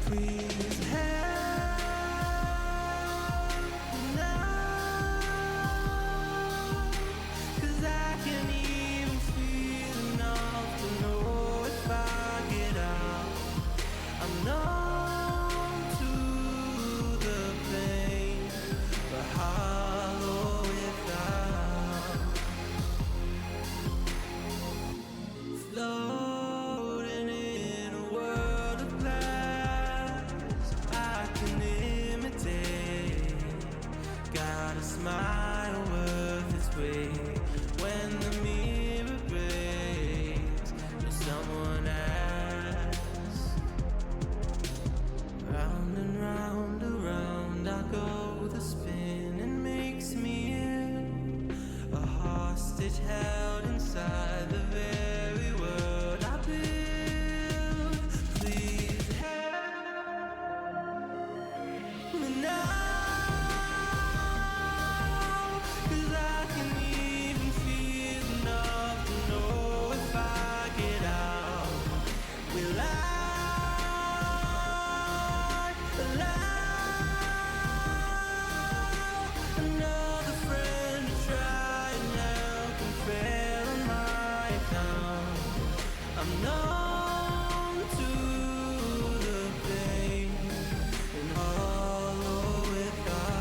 Please help now, 'cause I can't even feel enough to know if I get out. I'm numb to the pain, but hollow without. Floating in a world of glass I can imitate. Got a smile worth its weight when the mirror breaks. Will someone ask? Round and round, around I go. The spinning makes me ill, a hostage held inside the very world I build. Please help me now, 'cause I can't even feel enough to know if I get out. Will I allow another friend to try and help and fail on my account? I'm numb to the pain and hollow without.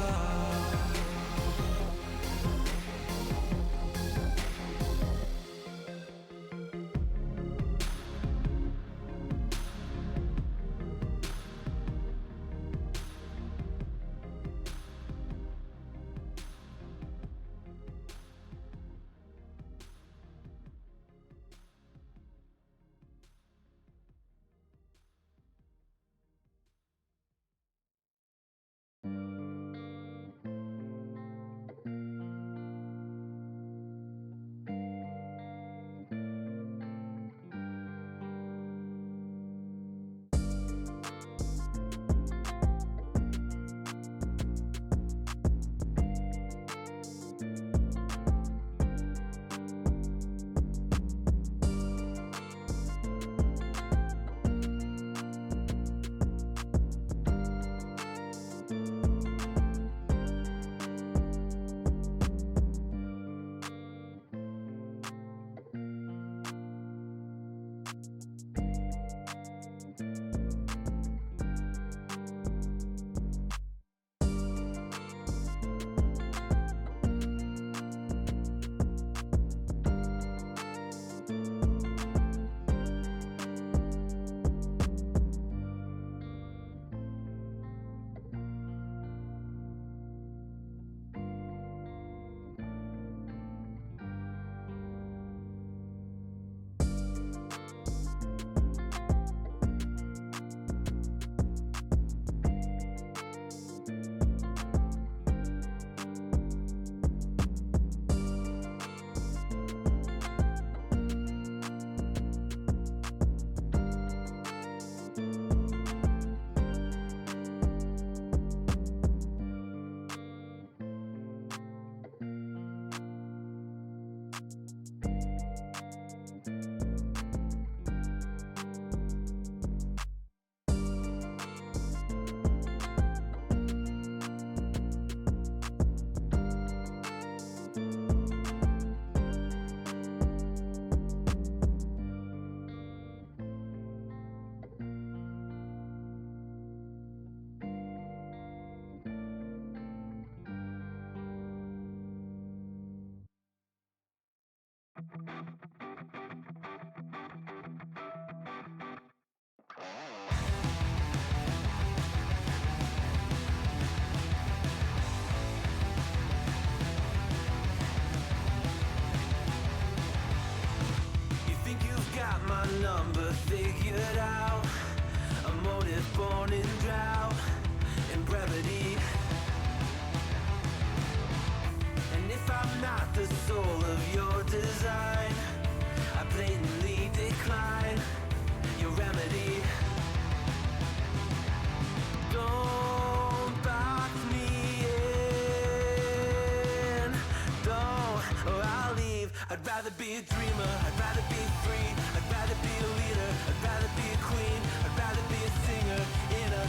be a dreamer, I'd rather be free, I'd rather be a leader, I'd rather be a queen, I'd rather be a singer in a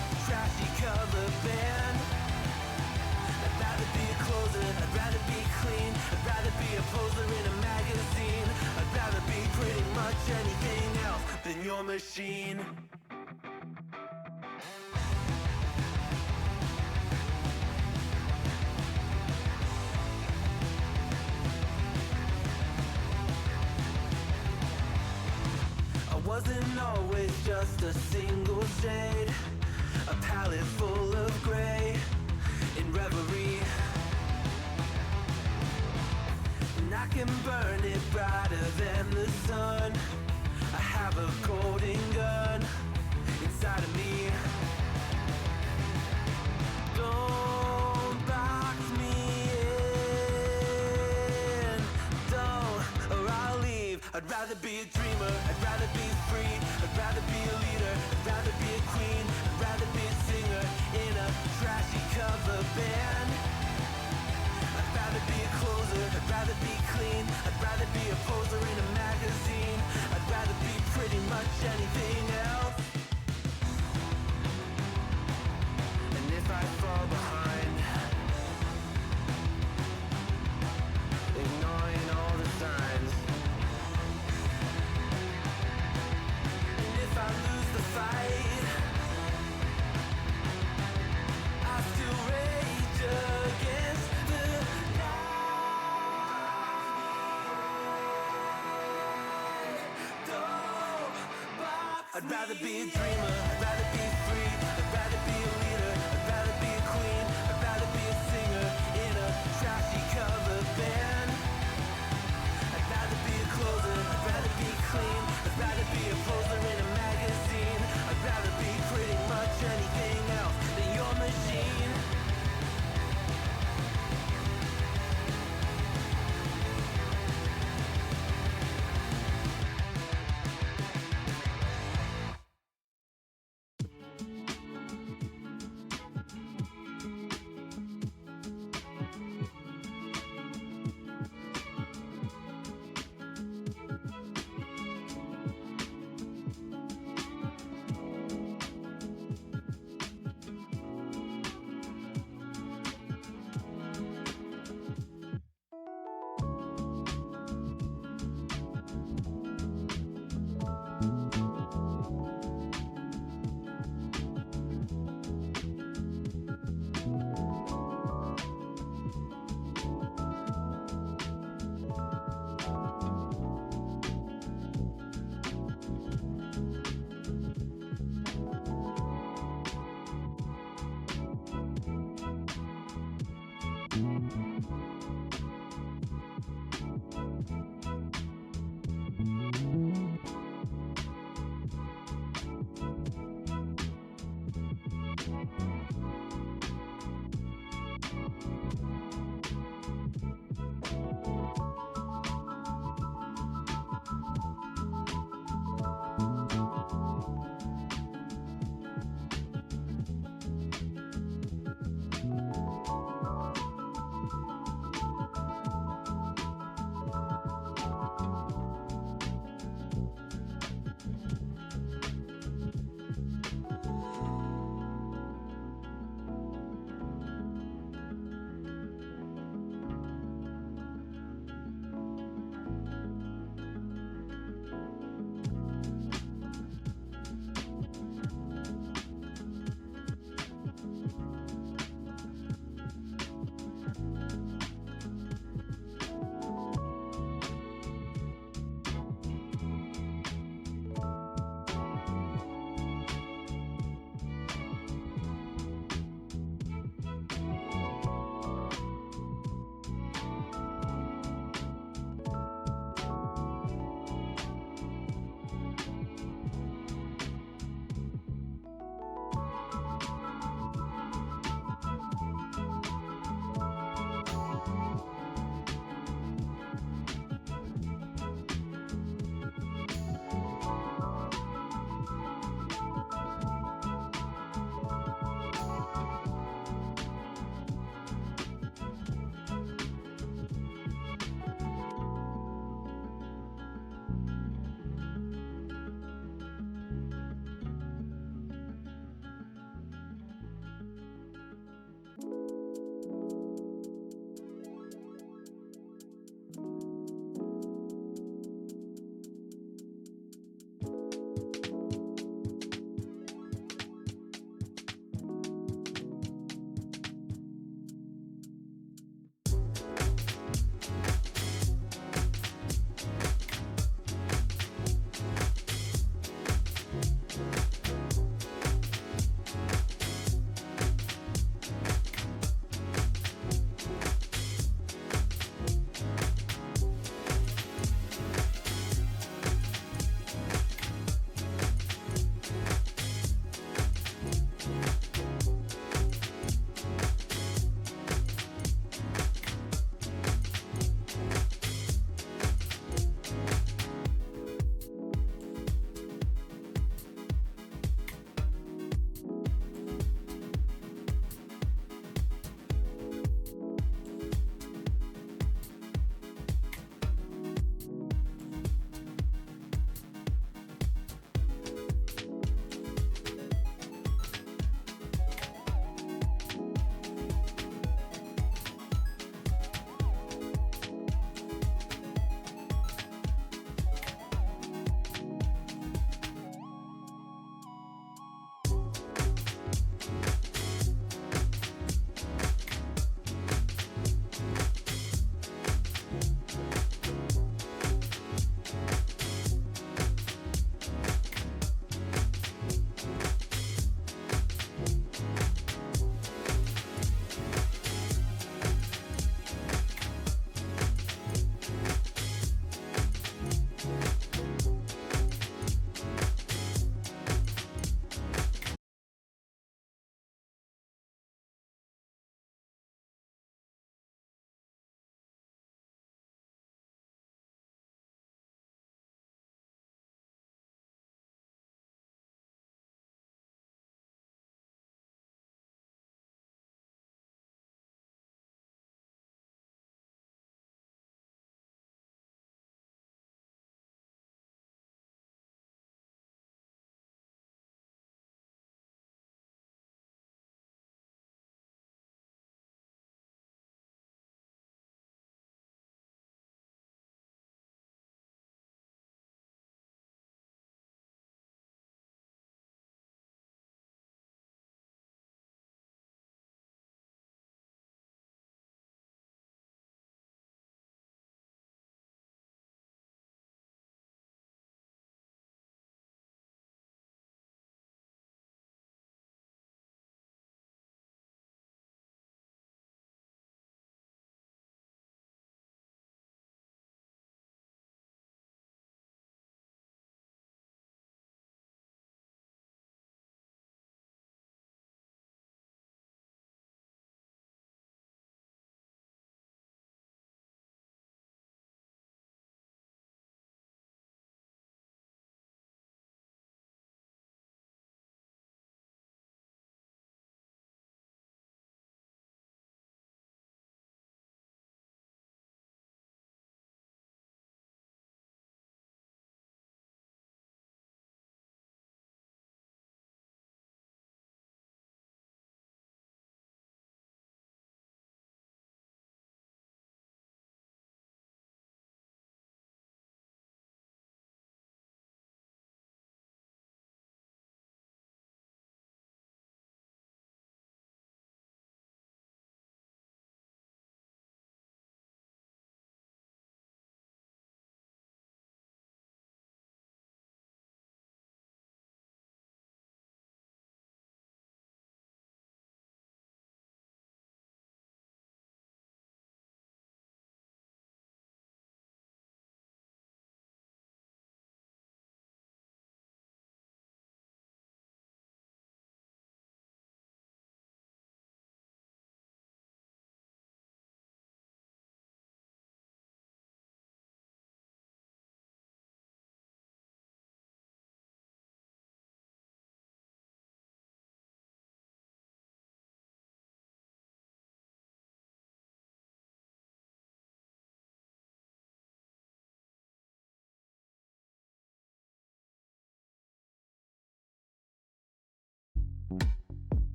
your machine. I wasn't always just a single shade, a palette full of gray in reverie. And I can burn it brighter than the sun. I have a golden gun inside of me. Don't box me in, don't, or I'll leave. I'd rather be a dreamer, I'd rather be free, I'd rather be a leader, I'd rather be a queen, I'd rather be a singer in a trashy cover band. I'd rather be a closer, I'd rather be clean, I'd rather be a poser in a magazine, I'd rather be pretty much anything else. And if I fall behind, ignoring all the signs, and if I lose the fight, I still rage against the I'd rather be a dreamer, I'd rather be free, I'd rather be a leader, I'd rather be a queen, I'd rather be a singer in a trashy cover band. I'd rather be a closer, I'd rather be clean, I'd rather be a poser in a magazine, I'd rather be pretty much anything else than your machine.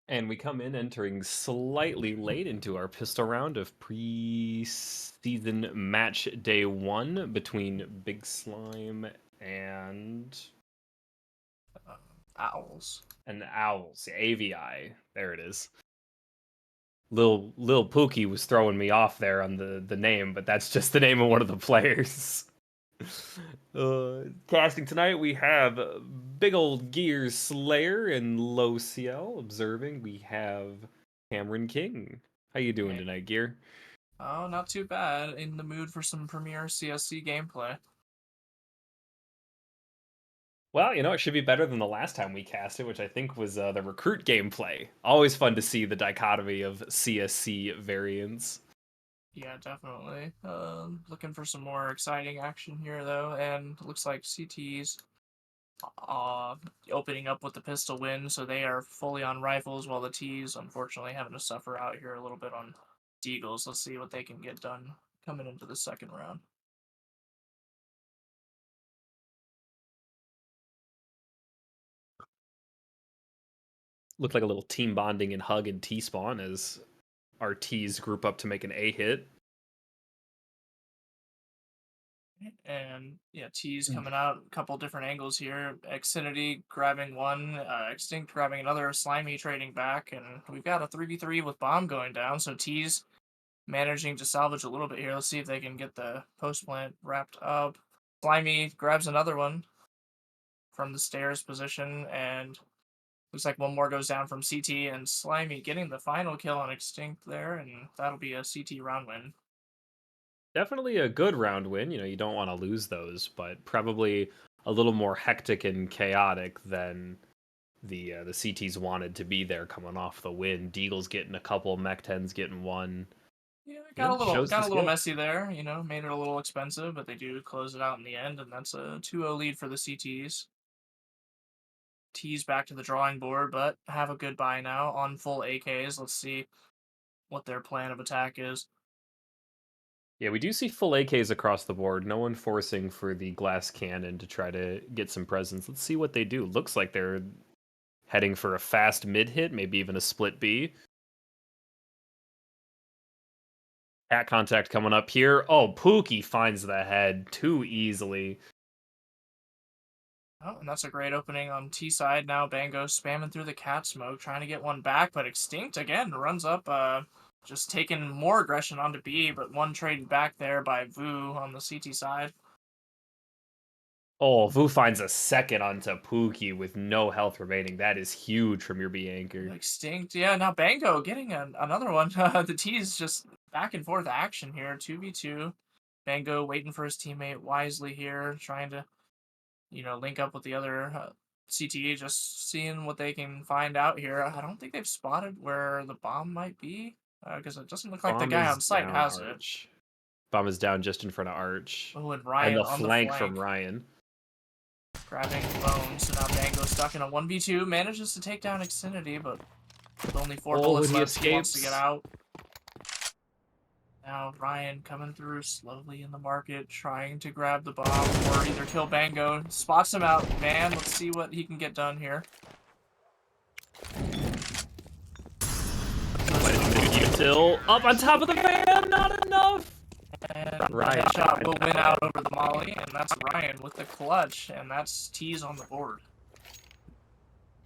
And we come in entering slightly late into our pistol round of preseason match day 1 between Big Slime and Owls. Owls. AVI. There it is. Lil Pookie was throwing me off there on the name, but that's just the name of one of the players. Casting tonight, we have Big Old Gears Slayer and Low CL. Observing, we have Cameron King. How you doing tonight, Gear? Oh, not too bad. In the mood for some Premier CSC gameplay. Well, you know, it should be better than the last time we casted, which I think was the recruit gameplay. Always fun to see the dichotomy of CSC variants. Yeah, definitely. Looking for some more exciting action here, though, and it looks like CT's opening up with the pistol win, so they are fully on rifles, while the T's, unfortunately, having to suffer out here a little bit on Deagles. Let's see what they can get done coming into the second round. Looked like a little team bonding and hug and T-spawn as our T's group up to make an A hit. And yeah, T's coming out a couple different angles here. Xfinity grabbing one, Extinct grabbing another, Slimy trading back, and we've got a 3v3 with Bomb going down. So T's managing to salvage a little bit here. Let's see if they can get the post plant wrapped up. Slimy grabs another one from the stairs position, and looks like one more goes down from CT, and Slimy getting the final kill on Extinct there, and that'll be a CT round win. Definitely a good round win. You know, you don't want to lose those, but probably a little more hectic and chaotic than the CTs wanted to be there coming off the win. Deagle's getting a couple, Mech 10's getting one. Yeah, Yeah, shows the got a little skill. messy there. You know, made it a little expensive, but they do close it out in the end, and that's a 2-0 lead for the CTs. T's back to the drawing board, but have a good buy now on full AKs. Let's see what their plan of attack is. Yeah, we do see full AKs across the board. No one forcing for the glass cannon to try to get some presence. Let's see what they do. Looks like they're heading for a fast mid hit, maybe even a split B. At contact coming up here. Oh, Pookie finds the head too easily. Oh, and that's a great opening on T side. Now Bango spamming through the cat smoke, trying to get one back, but Extinct again runs up, just taking more aggression onto B, but one traded back there by Vu on the CT side. Oh, Vu finds a second onto Pookie with no health remaining. That is huge from your B anchor. Extinct, yeah. Now Bango getting another one. The T is just back and forth action here, 2v2. Bango waiting for his teammate wisely here, trying to, link up with the other CTE, just seeing what they can find out here. I don't think they've spotted where the bomb might be, because it doesn't look like the Bomb guy is on site down has Arch. Bomb is down just in front of Arch. it. Oh, and And Ryan the on the flank flank. from Ryan. Grabbing Bones, so now Bango stuck in a 1v2, manages to take down Xfinity, but with only 4 bullets he left, he wants to escapes. get out. Now Ryan coming through slowly in the market, trying to grab the bomb or either kill Bango. Spots him out, man. Let's see what he can get done here. Still up on top of the van, not enough. And Ryan. headshot will win out over the molly, and that's Ryan with the clutch, and that's T's on the board.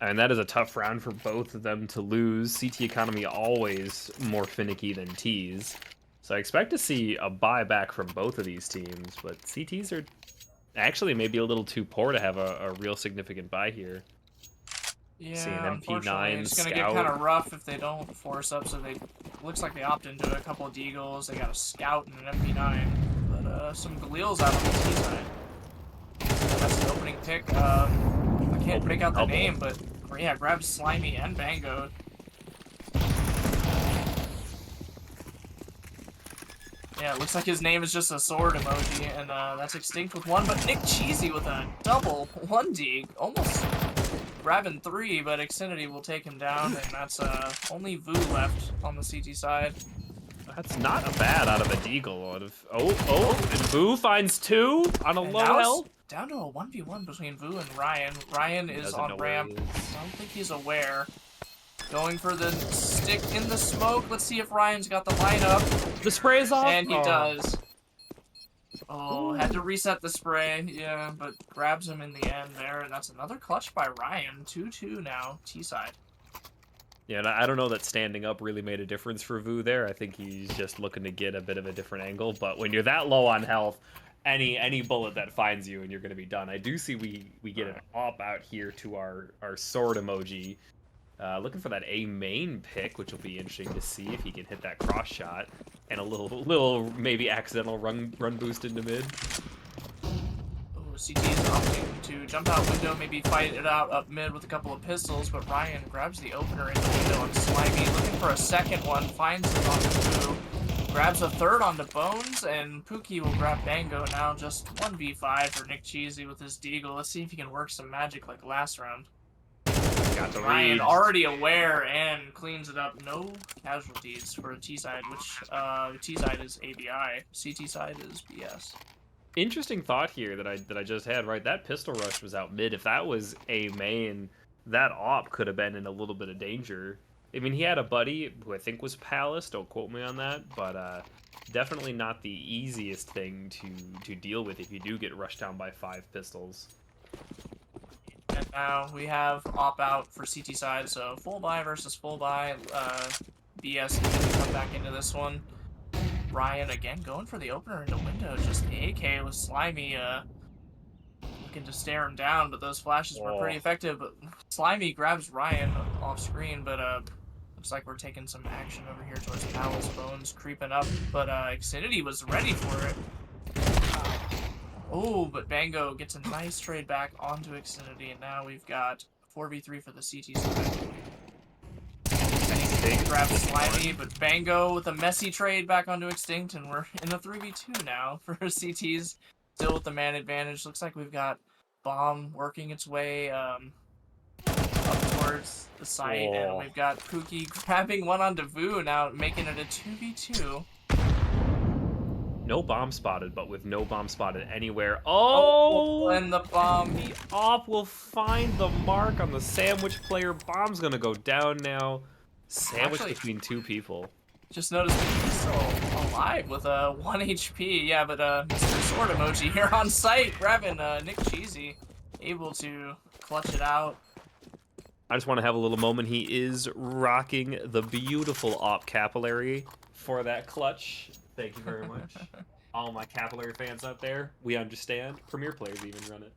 And that is a tough round for both of them to lose. CT economy always more finicky than T's. So I expect to see a buyback from both of these teams, but CTs are actually maybe a little too poor to have a real significant buy here. See an Yeah, unfortunately, MP9 it's gonna get kind scout. of rough if they don't force up. So they looks like they opt into a couple of deagles. They got a scout and an MP9, but some Galils out on the T side. That's the opening pick. I can't make out the double. name, but yeah, grabs Slimy and Bango. Yeah, it looks like his name is just a sword emoji, and that's Extinct with one, but Nick Cheesy with a double 1D, almost grabbing 3, but Xfinity will take him down, and that's only Vu left on the CT side. That's not a bad out of a deagle. Out of and Vu finds 2 on a And low now it's health. down to a 1v1 between Vu and Ryan. Ryan is Doesn't know on where ramp. he I is. don't think he's aware. Going for the stick in the smoke. Let's see if Ryan's got the lineup. The spray is off. And he does. Oh, had to reset the spray. Yeah, but grabs him in the end there. And that's another clutch by Ryan. 2-2 now, T-side. Yeah, and I don't know that standing up really made a difference for Vu there. I think he's just looking to get a bit of a different angle. But when you're that low on health, any bullet that finds you and you're going to be done. I do see we get an op out here to our sword emoji. Looking for that A main pick, which will be interesting to see if he can hit that cross shot and a little maybe accidental run boost into mid. Oh, CT is opting to jump out window, maybe fight it out up mid with a couple of pistols, but Ryan grabs the opener in the window on Slimy, looking for a second one, finds it on the grabs a third onto Bones, and Pookie will grab Bango now, just 1v5 for Nick Cheesy with his deagle. Let's see if he can work some magic like last round. Got the Ryan read. already aware and cleans it up. No casualties for a T side, which T side is AVI. CT side is BS. Interesting thought here that I just had, right? That pistol rush was out mid. If that was A main, that op could have been in a little bit of danger. I mean, he had a buddy who I think was Palace. Don't quote me on that, but definitely not the easiest thing to deal with if you do get rushed down by 5 pistols. And now we have op out for CT side, so full buy versus full buy. BS can come back into this one. Ryan again going for the opener into window, just AK with Slimy looking to stare him down, but those flashes were pretty effective. But Slimy grabs Ryan off screen, but looks like we're taking some action over here towards Palace. Bones creeping up, but Xfinity was ready for it. Oh, but Bango gets a nice trade back onto Xfinity, and now we've got 4v3 for the CT side. Extinct grabs Slimy, but Bango with a messy trade back onto Extinct, and we're in the 3v2 now for CTs. Still with the man advantage. Looks like we've got Bomb working its way up towards the site, and we've got Pookie grabbing one onto Vu now, making it a 2v2. No bomb spotted, but with no bomb spotted anywhere. And the bomb. The op will find the mark on the sandwich player. Bomb's gonna go down now. Sandwich between 2 people. Just noticed he's still alive with a 1 HP. Yeah, but Mr. Sword emoji here on site, grabbing Nick Cheesy, able to clutch it out. I just want to have a little moment. He is rocking the beautiful op capillary for that clutch. Thank you very much. All my capillary fans out there, we understand. Premier players even run it.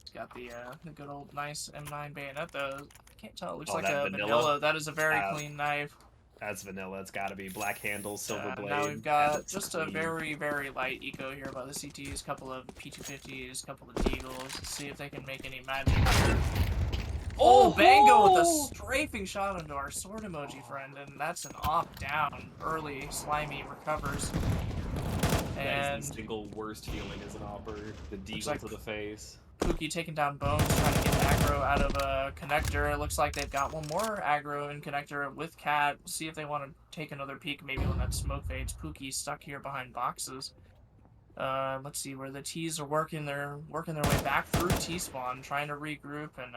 It's got the good old nice M9 bayonet though. I can't tell. It looks Oh, like that a vanilla? That is a very clean knife. That's vanilla. It's got to be black handle, silver blade. Now we've got just a very, very light eco here by the CTs. Couple of P250s, couple of Deagles. Let's see if they can make any magic here. Oh, Bango with a strafing shot into our sword emoji friend, and that's an off down. Early Slimy recovers. And that is the single worst feeling as an opper. The deagle to the face. Pookie taking down Bones, trying to get aggro out of a connector. It looks like they've got one more aggro in connector with Cat. See if they want to take another peek, maybe when that smoke fades. Pookie's stuck here behind boxes. Let's see where the T's are working. They're working their way back through T-spawn, trying to regroup, and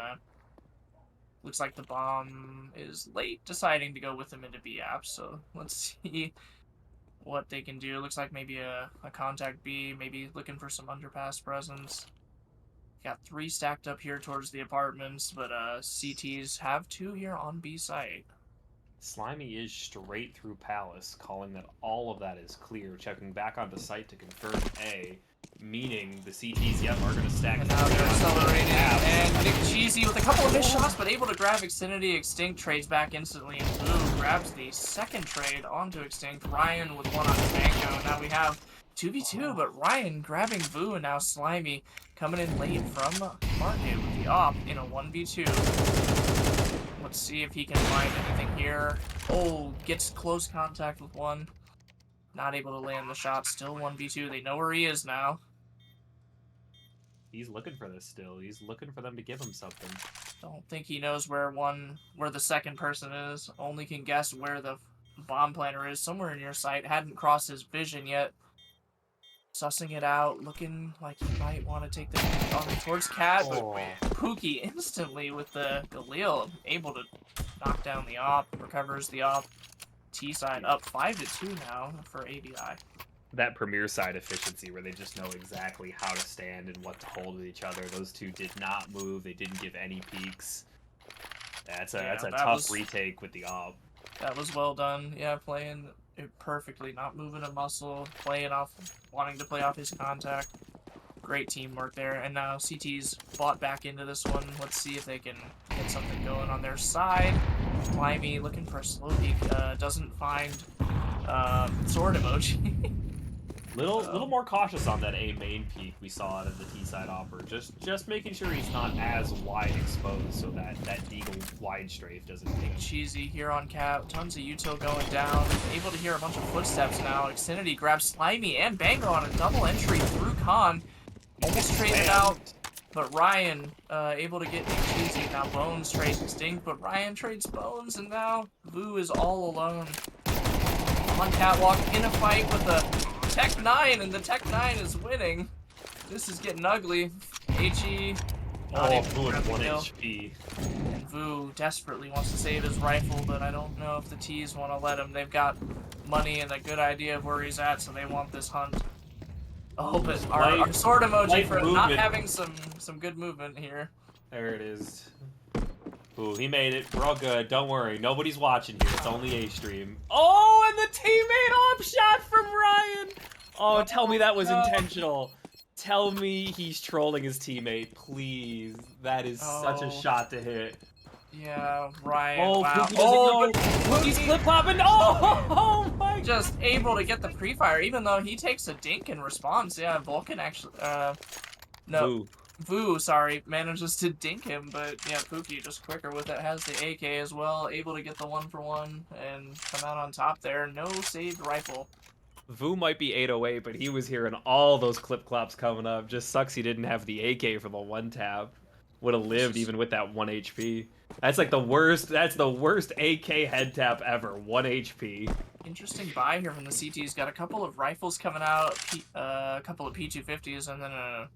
looks like the bomb is late, deciding to go with them into B-apps. So let's see what they can do. Looks like maybe a contact B, maybe looking for some underpass presence. Got 3 stacked up here towards the apartments, but CTs have 2 here on B site. Slimy is straight through Palace, calling that all of that is clear, checking back onto site to confirm A. meaning the CTs, yep, are going to stack. And now they're accelerating, and Nick Cheesy with a couple of missed shots, but able to grab Xfinity. Extinct trades back instantly, and Ooh grabs the second trade onto Extinct. Ryan with one on Tango. Now we have 2v2, but Ryan grabbing Vu, and now Slimy coming in late from Market with the op in a 1v2. Let's see if he can find anything here. Oh, gets close contact with one. Not able to land the shot. Still 1v2. They know where he is now. He's looking for this still. He's looking for them to give him something. Don't think he knows where the second person is. Only can guess where the bomb planter is. Somewhere in your sight. Hadn't crossed his vision yet. Sussing it out. Looking like he might want to take the on towards Cat. But Pookie instantly with the Galil able to knock down the op. Recovers the op. T-side up 5-2 now for AVI. That premier side efficiency where they just know exactly how to stand and what to hold with each other. Those two did not move. They didn't give any peeks. That's a tough retake with the op. That was well done. Yeah, playing it perfectly, not moving a muscle, wanting to play off his contact. Great teamwork there. And now CT's bought back into this one. Let's see if they can get something going on their side. Slimy looking for a slow peek. Doesn't find sword emoji. Little more cautious on that A main peak we saw out of the T side offer. Just making sure he's not as wide exposed so that Deagle wide strafe doesn't hit him. Cheesy here on cap. Tons of util going down. Able to hear a bunch of footsteps now. Xfinity grabs Slimy and Bango on a double entry through Khan. Almost traded out, but Ryan able to get Nick Cheesy. Now Bones trades Extinct, but Ryan trades Bones, and now Vu is all alone. On catwalk in a fight with the Tech 9, and the Tech 9 is winning. This is getting ugly. HE not able to grab the kill. 1 HP. And Vu desperately wants to save his rifle, but I don't know if the T's want to let him. They've got money and a good idea of where he's at, so they want this hunt. Oh, but our sword emoji for not having some good movement here. There it is. Ooh, he made it. We're all good. Don't worry. Nobody's watching here. It's only A stream. Oh, and the teammate op shot from Ryan. Oh, tell me that was intentional. Tell me he's trolling his teammate, please. That is such a shot to hit. Yeah, Ryan. Oh, wow. Pookie's flip-flopping. Oh my! Just able to get the pre-fire, even though he takes a dink in response. Yeah, Vulcan actually. No. Vu, sorry, manages to dink him, but yeah, Pookie just quicker with it, has the AK as well, able to get the 1-for-1 and come out on top there. No saved rifle. Vu might be 808, but he was hearing all those clip-clops coming up. Just sucks he didn't have the AK for the 1-tap. Would have lived even with that 1 HP. That's like the worst, that's the worst AK head tap ever, 1 HP. Interesting buy here from the CT's. Got a couple of rifles coming out, a couple of P250s, and then a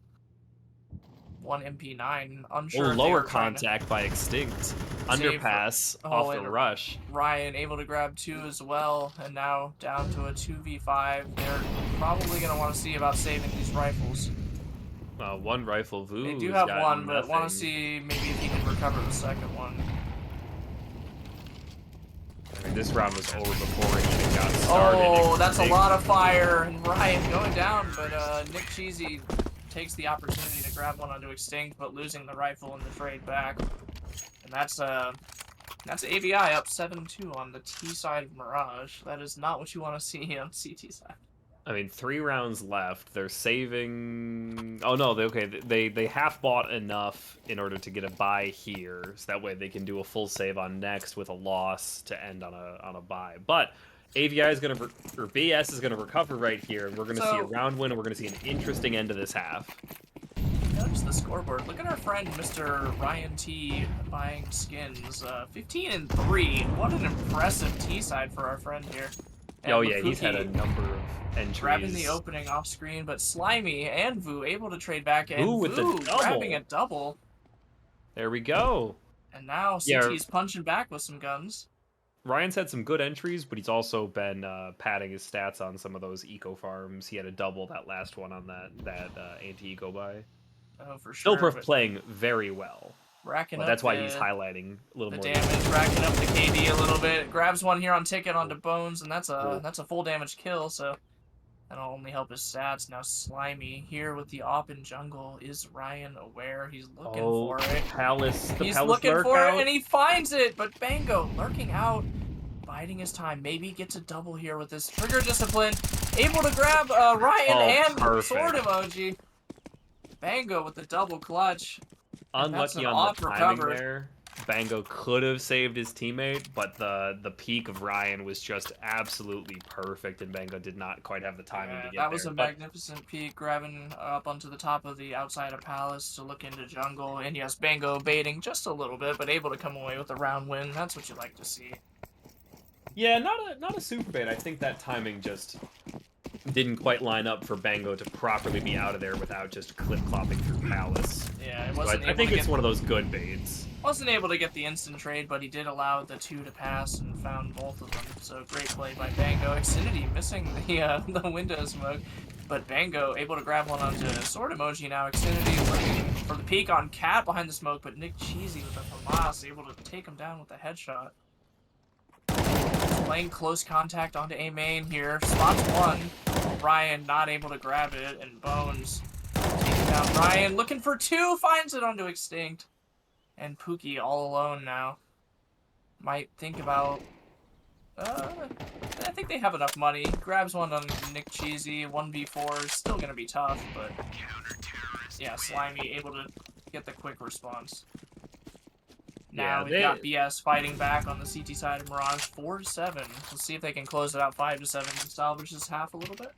1 MP9. Unsure. Lower contact by Extinct. Underpass off the rush. Ryan able to grab 2 as well, and now down to a 2v5. They're probably going to want to see about saving these rifles. 1 rifle. Vu. They do have 1, but want to see maybe if he can recover the second one. I mean, this round was over before it even got started. Oh, that's a lot of fire, and Ryan going down, but Nick Cheesy takes the opportunity to grab one onto Extinct, but losing the rifle in the trade back. And that's AVI up 7-2 on the T side of Mirage. That is not what you want to see on CT side. I mean, 3 rounds left. They're saving. Oh no, they half bought enough in order to get a buy here, so that way they can do a full save on next with a loss to end on a buy. But AVI is gonna or BS is gonna recover right here, and we're gonna see a round win, and we're gonna see an interesting end to this half. Notice the scoreboard. Look at our friend Mr. Ryan T buying skins. 15-3. What an impressive T side for our friend here. And oh yeah, he's had a number of entries. Grabbing the opening off screen, but Slimy and Vu able to trade back, and with the double. Grabbing a double. There we go. And now CT's punching back with some guns. Ryan's had some good entries, but he's also been padding his stats on some of those eco farms. He had a double that last one on that anti-eco buy. Oh, for sure. Still playing very well. Racking up that's why he's highlighting a little more damage, racking up the KD a little bit. Grabs one here on ticket onto Bones, and that's a full damage kill. So That'll only help his stats. Now Slimy here with the op in jungle. Is Ryan aware? He's looking for it. The He's Palace looking lurk for out. it, and he finds it. But Bango lurking out, biding his time. Maybe gets a double here with this trigger discipline. Able to grab Ryan and perfect. sword emoji. Bango with the double clutch. And that's Unlucky an on off the timing recover. there. Bango could have saved his teammate, but the peak of Ryan was just absolutely perfect, and Bango did not quite have the timing to get there. That was a magnificent peek, grabbing up onto the top of the outside of Palace to look into jungle. And yes, Bango baiting just a little bit, but able to come away with a round win. That's what you like to see. Yeah, not a super bait. I think that timing just didn't quite line up for Bango to properly be out of there without just clip-clopping through Palace. Yeah, it So wasn't. I think it's one of those good baits. Wasn't able to get the instant trade, but he did allow the 2 to pass and found both of them. So great play by Bango. Xfinity missing the window smoke, but Bango able to grab one onto sword emoji now. Xfinity looking for the peek on Cat behind the smoke, but Nick Cheesy with the FAMAS able to take him down with a headshot. Playing close contact onto A main here. Spots one. Ryan not able to grab it, and Bones taking down Ryan. Looking for 2, finds it onto Extinct. And Pookie all alone now. Might think about... I think they have enough money. Grabs one on Nick Cheesy. 1v4 is still going to be tough, but... Yeah, Slimy able to get the quick response. Now we've got BS fighting back on the CT side of Mirage. 4-7. Let's see if they can close it out 5-7 and salvage this half a little bit.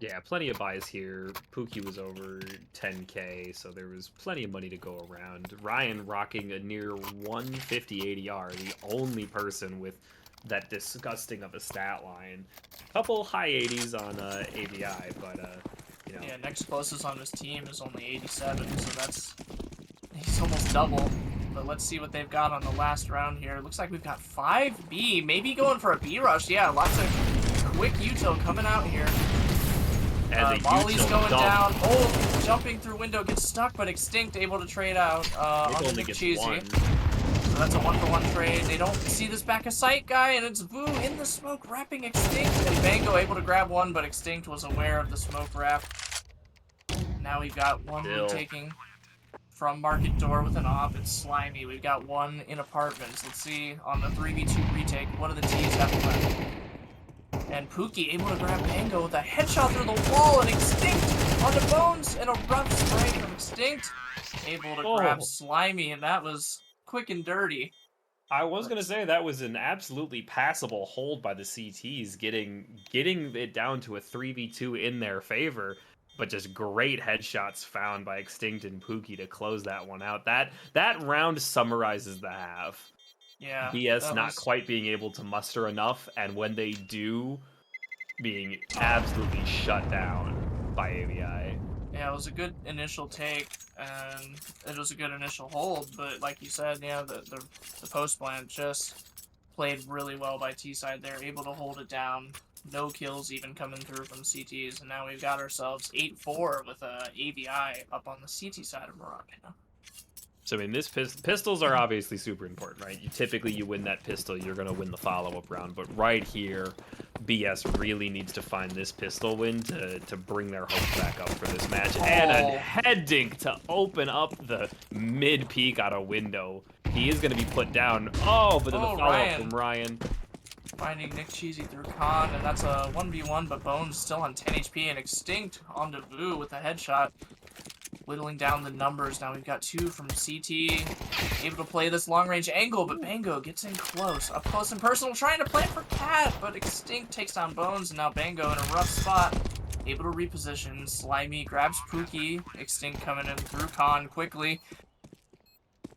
Yeah, plenty of buys here. Pookie was over 10k, so there was plenty of money to go around. Ryan rocking a near 150 ADR, the only person with that disgusting of a stat line. Couple high 80s on AVI, but you know. Yeah, next closest on his team is only 87, so he's almost double. But let's see what they've got on the last round here. Looks like we've got 5B, maybe going for a B rush. Yeah, lots of quick util coming out here. Molly's going down. Oh, jumping through window, gets stuck, but Extinct able to trade out on Nick Cheesy. So that's a 1-for-1 trade. They don't see this back of sight guy, and it's Vu in the smoke wrapping Extinct. And Bango able to grab one, but Extinct was aware of the smoke wrap. Now we've got one taking from Market Door with an op. It's Slimy. We've got one in Apartments. Let's see on the 3v2 retake, what do the T's have left? And Pookie able to grab Bango with a headshot through the wall, and Extinct onto Bones, and a rough strike from Extinct. Able to grab Slimy, and that was quick and dirty. I was going to say that was an absolutely passable hold by the CTs, getting it down to a 3v2 in their favor, but just great headshots found by Extinct and Pookie to close that one out. That round summarizes the half. Yeah, BS not quite being able to muster enough, and when they do, being absolutely shut down by AVI. Yeah, it was a good initial take, and it was a good initial hold, but like you said, yeah, the post plant just played really well by T-side there, able to hold it down. No kills even coming through from CTs, and now we've got ourselves 8-4 with AVI up on the CT side of Mirage now. So, I mean, pistols are obviously super important, right? Typically, you win that pistol, you're going to win the follow-up round. But right here, BS really needs to find this pistol win to bring their hopes back up for this match. And a head dink to open up the mid-peak out a window. He is going to be put down. Oh, but then the follow-up from Ryan. Finding Nick Cheesy through Con, and that's a 1v1, but Bones still on 10 HP, and Extinct onto Vu with a headshot. Whittling down the numbers. Now we've got 2 from CT. Able to play this long-range angle, but Bango gets in close. Up close and personal, trying to plant for Cat, but Extinct takes down Bones, and now Bango in a rough spot. Able to reposition. Slimy grabs Pookie. Extinct coming in through Con quickly.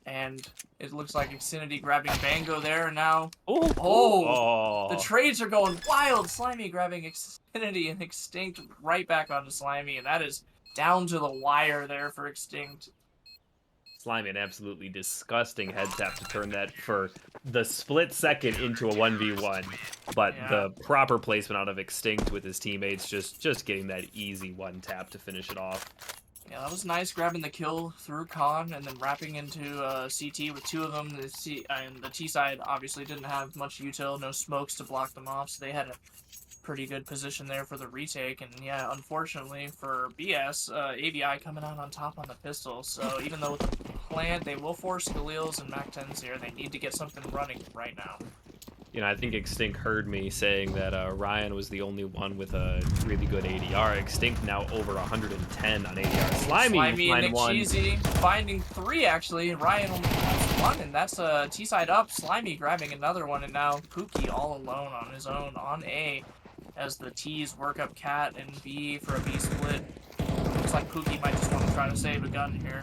And it looks like Xfinity grabbing Bango there, and now... The trades are going wild! Slimy grabbing Xfinity, and Extinct right back onto Slimy, and that is... down to the wire there for Extinct. Slimy, an absolutely disgusting head tap to turn that for the split second into a 1v1. But the proper placement out of Extinct with his teammates, just getting that easy one tap to finish it off. Yeah, that was nice, grabbing the kill through Con and then wrapping into CT with 2 of them. And the T side obviously didn't have much util, no smokes to block them off, so they had to pretty good position there for the retake. And yeah, unfortunately for BS, AVI coming out on top on the pistol. So even though with the plant, they will force Galils and Mac 10s here. They need to get something running right now. You know, I think Extinct heard me saying that Ryan was the only one with a really good ADR. Extinct now over 110 on ADR. Slimy and Nick one. Cheesy finding 3, actually. Ryan only has 1, and that's a T-side up. Slimy grabbing another one, and now Pookie all alone on his own on A as the T's work up Cat and B for a B split. Looks like Pookie might just want to try to save a gun here.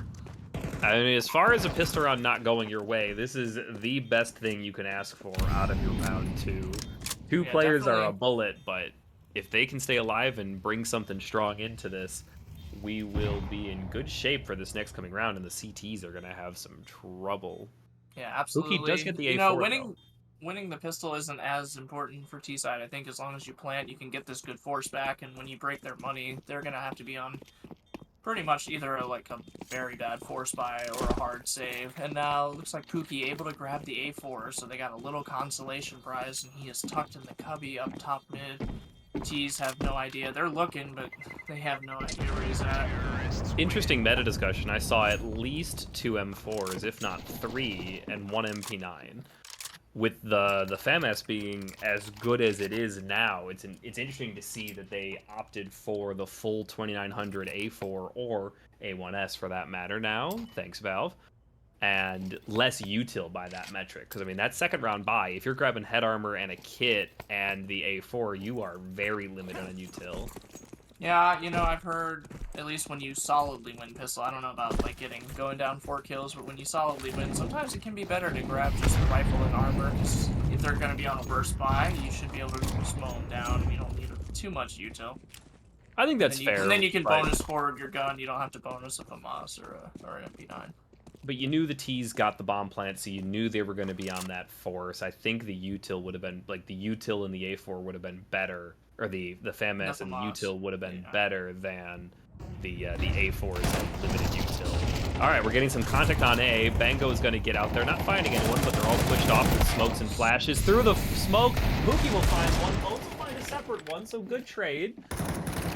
I mean, as far as a pistol round not going your way, this is the best thing you can ask for out of your round 2. Two players definitely. are a bullet, but if they can stay alive and bring something strong into this, we will be in good shape for this next coming round, and the CTs are going to have some trouble. Yeah, absolutely. Pookie does get the A4, you know, though. winning the pistol isn't as important for T-side. I think as long as you plant, you can get this good force back, and when you break their money, they're going to have to be on pretty much either a very bad force buy or a hard save. And now looks like Pookie able to grab the A4, so they got a little consolation prize, and he is tucked in the cubby up top mid. T's have no idea. They're looking, but they have no idea where he's at. Interesting meta discussion. I saw at least 2 M4s, if not 3, and 1 MP9. With the FAMAS being as good as it is now, it's interesting to see that they opted for the full 2900 A4 or A1S for that matter now. Thanks, Valve. And less util by that metric. Because, I mean, that second round buy, if you're grabbing head armor and a kit and the A4, you are very limited on util. Yeah, you know, I've heard, at least when you solidly win pistol, I don't know about, going down 4 kills, but when you solidly win, sometimes it can be better to grab just the rifle and armor, because if they're going to be on a burst buy, you should be able to just mow them down. You don't need too much util. I think that's fair. And then you can bonus forward your gun. You don't have to bonus a FAMAS or an MP9. But you knew the T's got the bomb plant, so you knew they were going to be on that force. I think the util would have been, the util and the A4 would have been better, or the FAMAS and the util would have been better than the A4's limited util. All right, we're getting some contact on A. Bango is going to get out there, not finding anyone, but they're all switched off with smokes and flashes. Through the smoke, Pookie will find one. Bones will find a separate one, so good trade.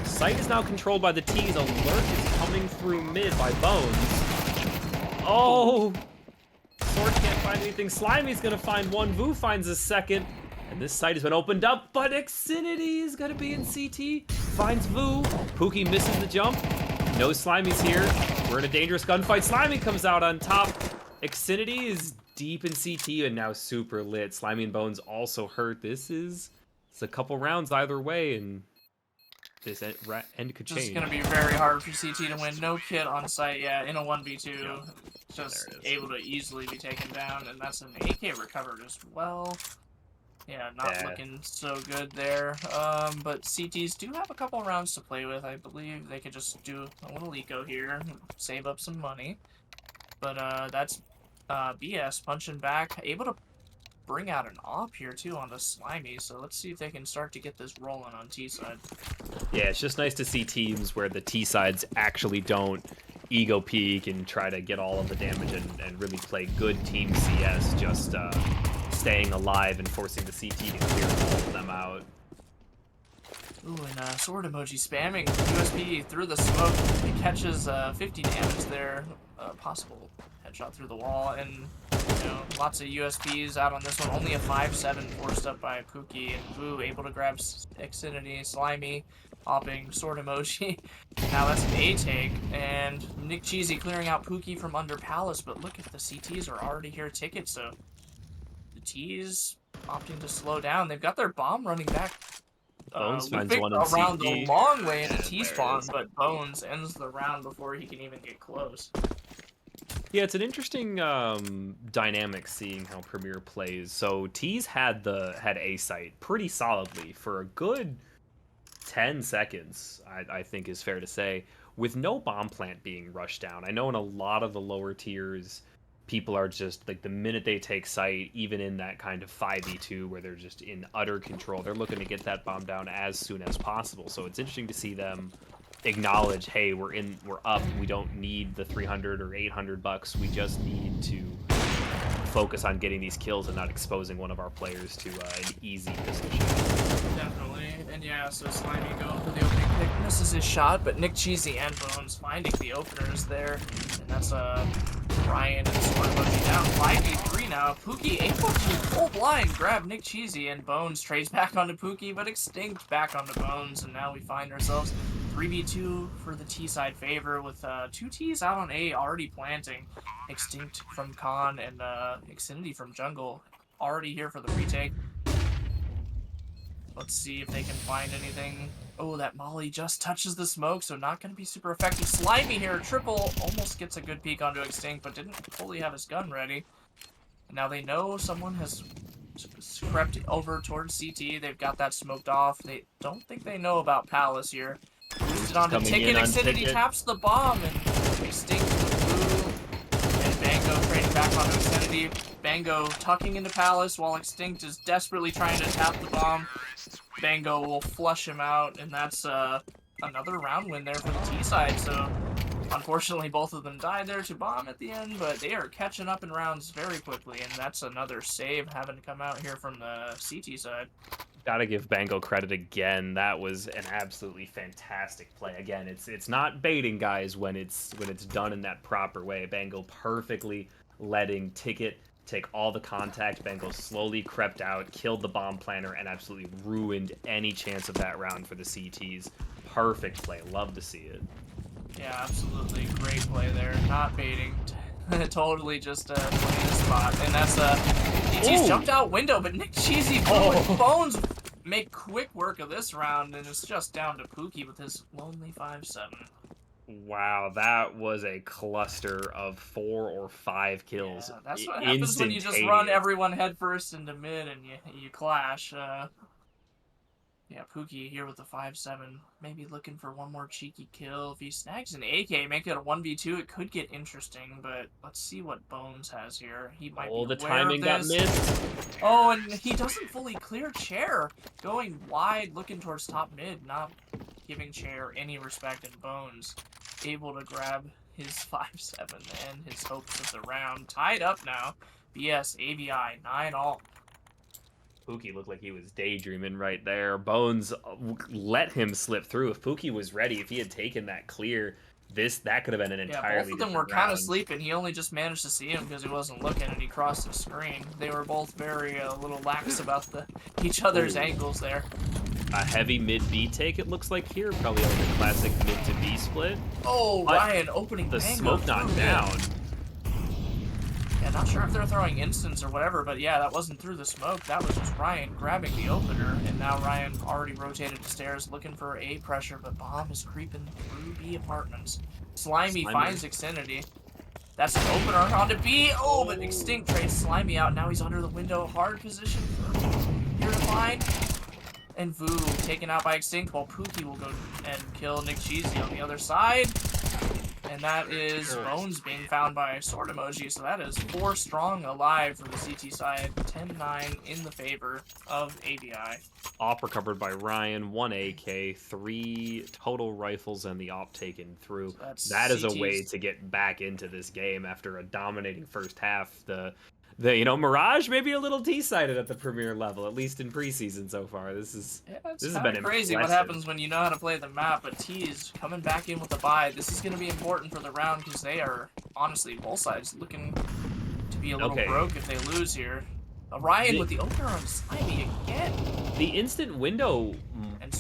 Site is now controlled by the T's. Alert is coming through mid by Bones. Oh! Sword can't find anything. Slimy's gonna find one. Vu finds a second. And this site has been opened up, but Xfinity is gonna be in CT. Finds Vu. Pookie misses the jump. No Slimy's here. We're in a dangerous gunfight. Slimy comes out on top. Xfinity is deep in CT and now super lit. Slimy and Bones also hurt. It's a couple rounds either way, and this end could change. It's going to be very hard for CT to win. No kit on site, yeah, in a 1v2. Yeah. Just able to easily be taken down, and that's an AK recovered as well. Yeah, not looking so good there. But CTs do have a couple rounds to play with. I believe they could just do a little eco here, save up some money. But that's BS punching back, able to bring out an op here too on the Slimy, so let's see if they can start to get this rolling on T-side. Yeah, it's just nice to see teams where the T-sides actually don't ego peek and try to get all of the damage and really play good team CS, just staying alive and forcing the CT to clear all of them out. Ooh, and sword emoji spamming USB through the smoke. It catches 50 damage there, possible headshot through the wall, and you know, lots of USBs out on this one. Only a 5-7 forced up by Pookie, and Vu able to grab Xfinity, Slimy, hopping, sword emoji. Now that's an A take, and Nick Cheesy clearing out Pookie from under Palace, but look, if the CTs are already here tickets, so the T's opting to slow down. They've got their bomb running back. Bones finds one in around CT. the long way in a T-spawn, but Bones ends the round before he can even get close. Yeah, it's an interesting dynamic seeing how Premier plays. So T's had A site pretty solidly for a good 10 seconds, I think is fair to say, with no bomb plant being rushed down. I know in a lot of the lower tiers, people are just, like, the minute they take site, even in that kind of 5v2 where they're just in utter control, they're looking to get that bomb down as soon as possible. So it's interesting to see them acknowledge, hey, we're up, we don't need the 300 or 800 bucks, we just need to focus on getting these kills and not exposing one of our players to an easy pistol shot. Definitely. And yeah, so Slimy going for the opening pick, misses his shot, but Nick Cheesy and Bones finding the openers there. And that's Ryan and Smart Mochi down 5v3 now. Pookie able to full blind grab Nick Cheesy, and Bones trades back onto Pookie, but Extinct back onto Bones, and now we find ourselves 3v2 for the T side favor with 2 Ts out on A already planting. Extinct from Con and Xfinity from Jungle already here for the retake. Let's see if they can find anything. Oh, that Molly just touches the smoke, so not going to be super effective. Slimy here, triple, almost gets a good peek onto Extinct, but didn't fully have his gun ready. And now they know someone has crept over towards CT. They've got that smoked off. They don't think they know about Palace here. Boosted onto Ticket. Xfinity taps the bomb, and Extinct with Blue. And Bango trading back onto Xfinity. Bango tucking into Palace while Extinct is desperately trying to tap the bomb. Bango will flush him out, and that's another round win there for the T side. So unfortunately, both of them died there to bomb at the end, but they are catching up in rounds very quickly, and that's another save having to come out here from the CT side. Gotta give Bango credit again. That was an absolutely fantastic play. Again, it's not baiting guys when it's done in that proper way. Bango perfectly letting Ticket take all the contact. Bango slowly crept out, killed the bomb planter, and absolutely ruined any chance of that round for the CTs. Perfect play. Love to see it. Yeah, absolutely. Great play there. Not baiting. Totally just playing the spot. And that's DT's jumped out window, but Nick Cheesy and Bones make quick work of this round, and it's just down to Pookie with his lonely 5-7. Wow, that was a cluster of 4 or 5 kills. Yeah, that's what happens when you just run everyone headfirst into mid and you clash. Yeah, Pookie here with the 5-7. Maybe looking for one more cheeky kill. If he snags an AK, make it a 1v2, it could get interesting, but let's see what Bones has here. He might be aware the timing of this. got missed. Oh, and he doesn't fully clear Chair. Going wide, looking towards top mid, not giving Chair any respect, and Bones able to grab his 5-7 and his hopes of the round. Tied up now. BS, AVI, 9-all. Pookie looked like he was daydreaming right there. Bones let him slip through. If Pookie was ready, if he had taken that clear, that could have been an entirely both of them were kind of sleeping. He only just managed to see him because he wasn't looking, and he crossed the screen. They were both very a little lax about each other's angles there. A heavy mid-B take, it looks like here. Probably like a classic mid-to-B split. Oh, but Ryan opening the smoke not down. Yeah, not sure if they're throwing instants or whatever, but yeah, that wasn't through the smoke. That was just Ryan grabbing the opener, and now Ryan already rotated the stairs looking for A pressure, but bomb is creeping through B apartments. Slimy finds Xfinity. That's an opener onto B. Oh, but Extinct trades Slimy out. Now he's under the window. Hard position for here to find. And Vu taken out by Extinct, while Pookie will go and kill Nick Cheesy on the other side. And that is Bones being found by sword emoji, so that is 4 strong alive for the CT side, 10-9 in the favor of AVI. Op recovered by Ryan, 1 AK, 3 total rifles, and the op taken through. So that is a way to get back into this game after a dominating first half. The Mirage maybe a little T-sided at the premier level, at least in preseason so far. This has been crazy what happens when you know how to play the map, but T is coming back in with the buy. This is going to be important for the round because they are, honestly, both sides looking to be a little broke if they lose here. Ryan with the opener on Slimy again. The instant window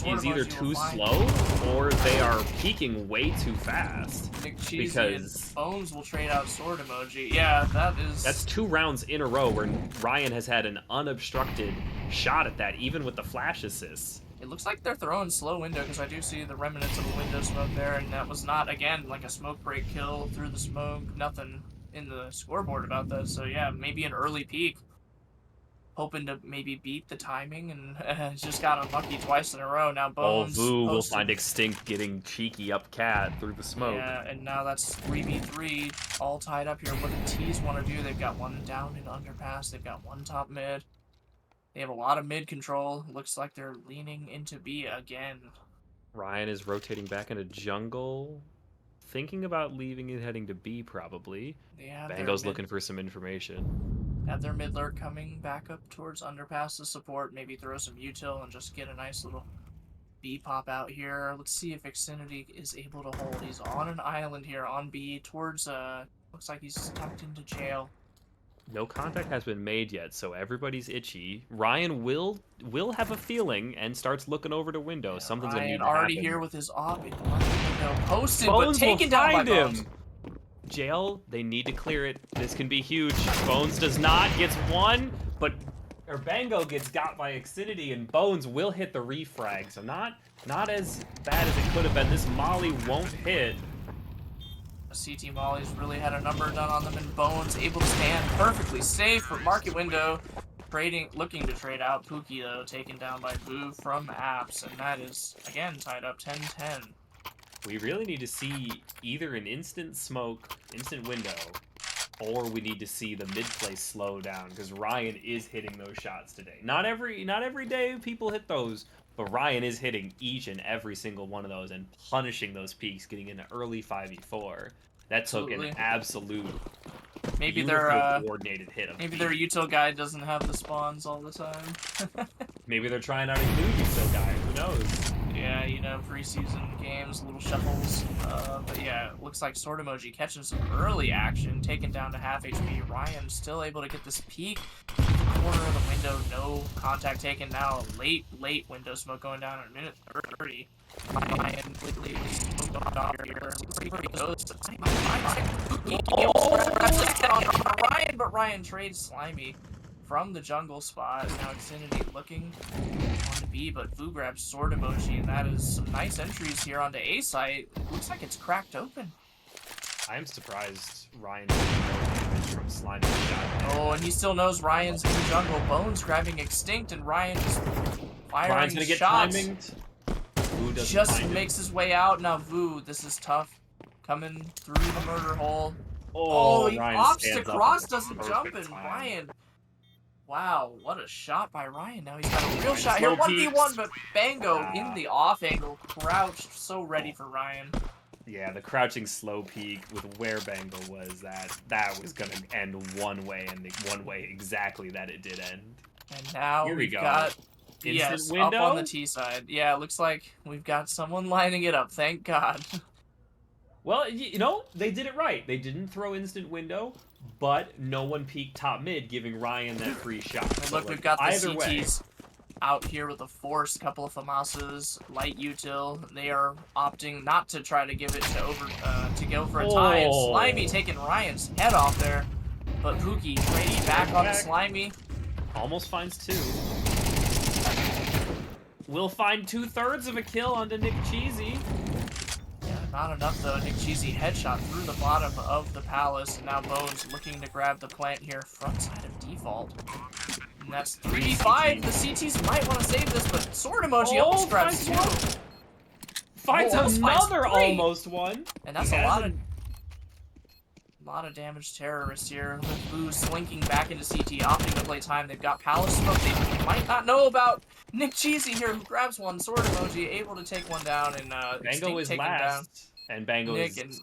is either too slow or they are peaking way too fast. Nick Cheesy and Bones will trade out sword emoji. Yeah, that's 2 rounds in a row where Ryan has had an unobstructed shot at that, even with the flash assists. It looks like they're throwing slow window because I do see the remnants of a window smoke there, and that was not, again, like a smoke break kill through the smoke. Nothing in the scoreboard about that. So yeah, maybe an early peak. Hoping to maybe beat the timing, and just got unlucky twice in a row. Now Bones will find Extinct getting cheeky up cat through the smoke. Yeah, and now that's 3v3, all tied up here. What the T's want to do, they've got 1 down in underpass, they've got 1 top mid. They have a lot of mid control. Looks like they're leaning into B again. Ryan is rotating back into jungle, thinking about leaving and heading to B probably. Yeah, Bango's looking for some information. Have their mid lurk coming back up towards underpass to support. Maybe throw some util and just get a nice little B pop out here. Let's see if Xfinity is able to hold. He's on an island here on B towards looks like he's tucked into jail. No contact has been made yet, so everybody's itchy. Ryan will have a feeling and starts looking over to window. Yeah, Something's Ryan gonna need to already happen. here with his op. Posted, Bones but taken will down by find him. Bones. Jail, they need to clear it. This can be huge. Bones does not, gets one, but Bango gets got by Xfinity, and Bones will hit the refrag. So not as bad as it could have been. This Molly won't hit. CT Molly's really had a number done on them, and Bones able to stand perfectly safe for market window. Looking to trade out. Pookie, though, taken down by Boo from Apps, and that is, again, tied up 10-10. We really need to see either an instant window, or we need to see the mid play slow down, because Ryan is hitting those shots today. Not every day people hit those, but Ryan is hitting each and every single one of those and punishing those peaks, getting an early 5v4. That took an absolute maybe coordinated hit. Maybe their util guy doesn't have the spawns all the time. Maybe they're trying out a new util guy. Who knows? Yeah, you know, preseason games, little shuffles. But yeah, it looks like Sword Emoji catching some early action, taken down to half HP. Ryan still able to get this peek. Corner of the window, no contact taken. Now late window smoke going down in a minute 30. Ryan quickly smoked off here. Ryan, but Ryan trades Slimy from the jungle spot. Now Xfinity looking on B, but Vu grabs Sword Emoji, and that is some nice entries here onto A site. Looks like it's cracked open. I am surprised Ryan didn't know damage from Slimy shot. Oh, and he still knows Ryan's in the jungle. Bones grabbing Extinct, and Ryan is firing Ryan's gonna get shots. timinged. Vu doesn't Just find makes his way out. Now Vu, this is tough. Coming through the murder hole. He Ryan opts to stands up cross, at the doesn't perfect jump, and time. Ryan. Wow, what a shot by Ryan. Now he's got a real Ryan shot here. slow 1v1, but Bango in Ah. the off angle, crouched, so ready for Ryan. Yeah, the crouching slow peek with where Bango was, that was gonna end one way, and one way exactly that it did end. And now Here we we've go. got Instant up on window? the T side. Yeah, it looks like we've got someone lining it up. Thank God. Well, you know, they did it right. They didn't throw instant window, but no one peeked top mid, giving Ryan that free shot. And So, look, like, we've got the either way, CTs out here with a force, couple of FAMASas, light util. They are opting not to try to give it to go for a tie. And Slimy taking Ryan's head off there, but Pookie trading back on Slimy. almost finds two. Will find 2/3 of a kill onto Nick Cheesy. Yeah, not enough though. Nick Cheesy headshot through the bottom of the palace, and now Bones looking to grab the plant here, front side of default. And that's 3v5. The CTs might want to save this, but Sword Emoji almost grabs two. Finds another three. almost one. And that's a lot of damage terrorists here, with Ooze slinking back into CT, opting to play time. They've got Palace Smoke. They might not know about Nick Cheesy here, who grabs one. Sword Emoji able to take one down, and Bango is last, and Bango Nick is. And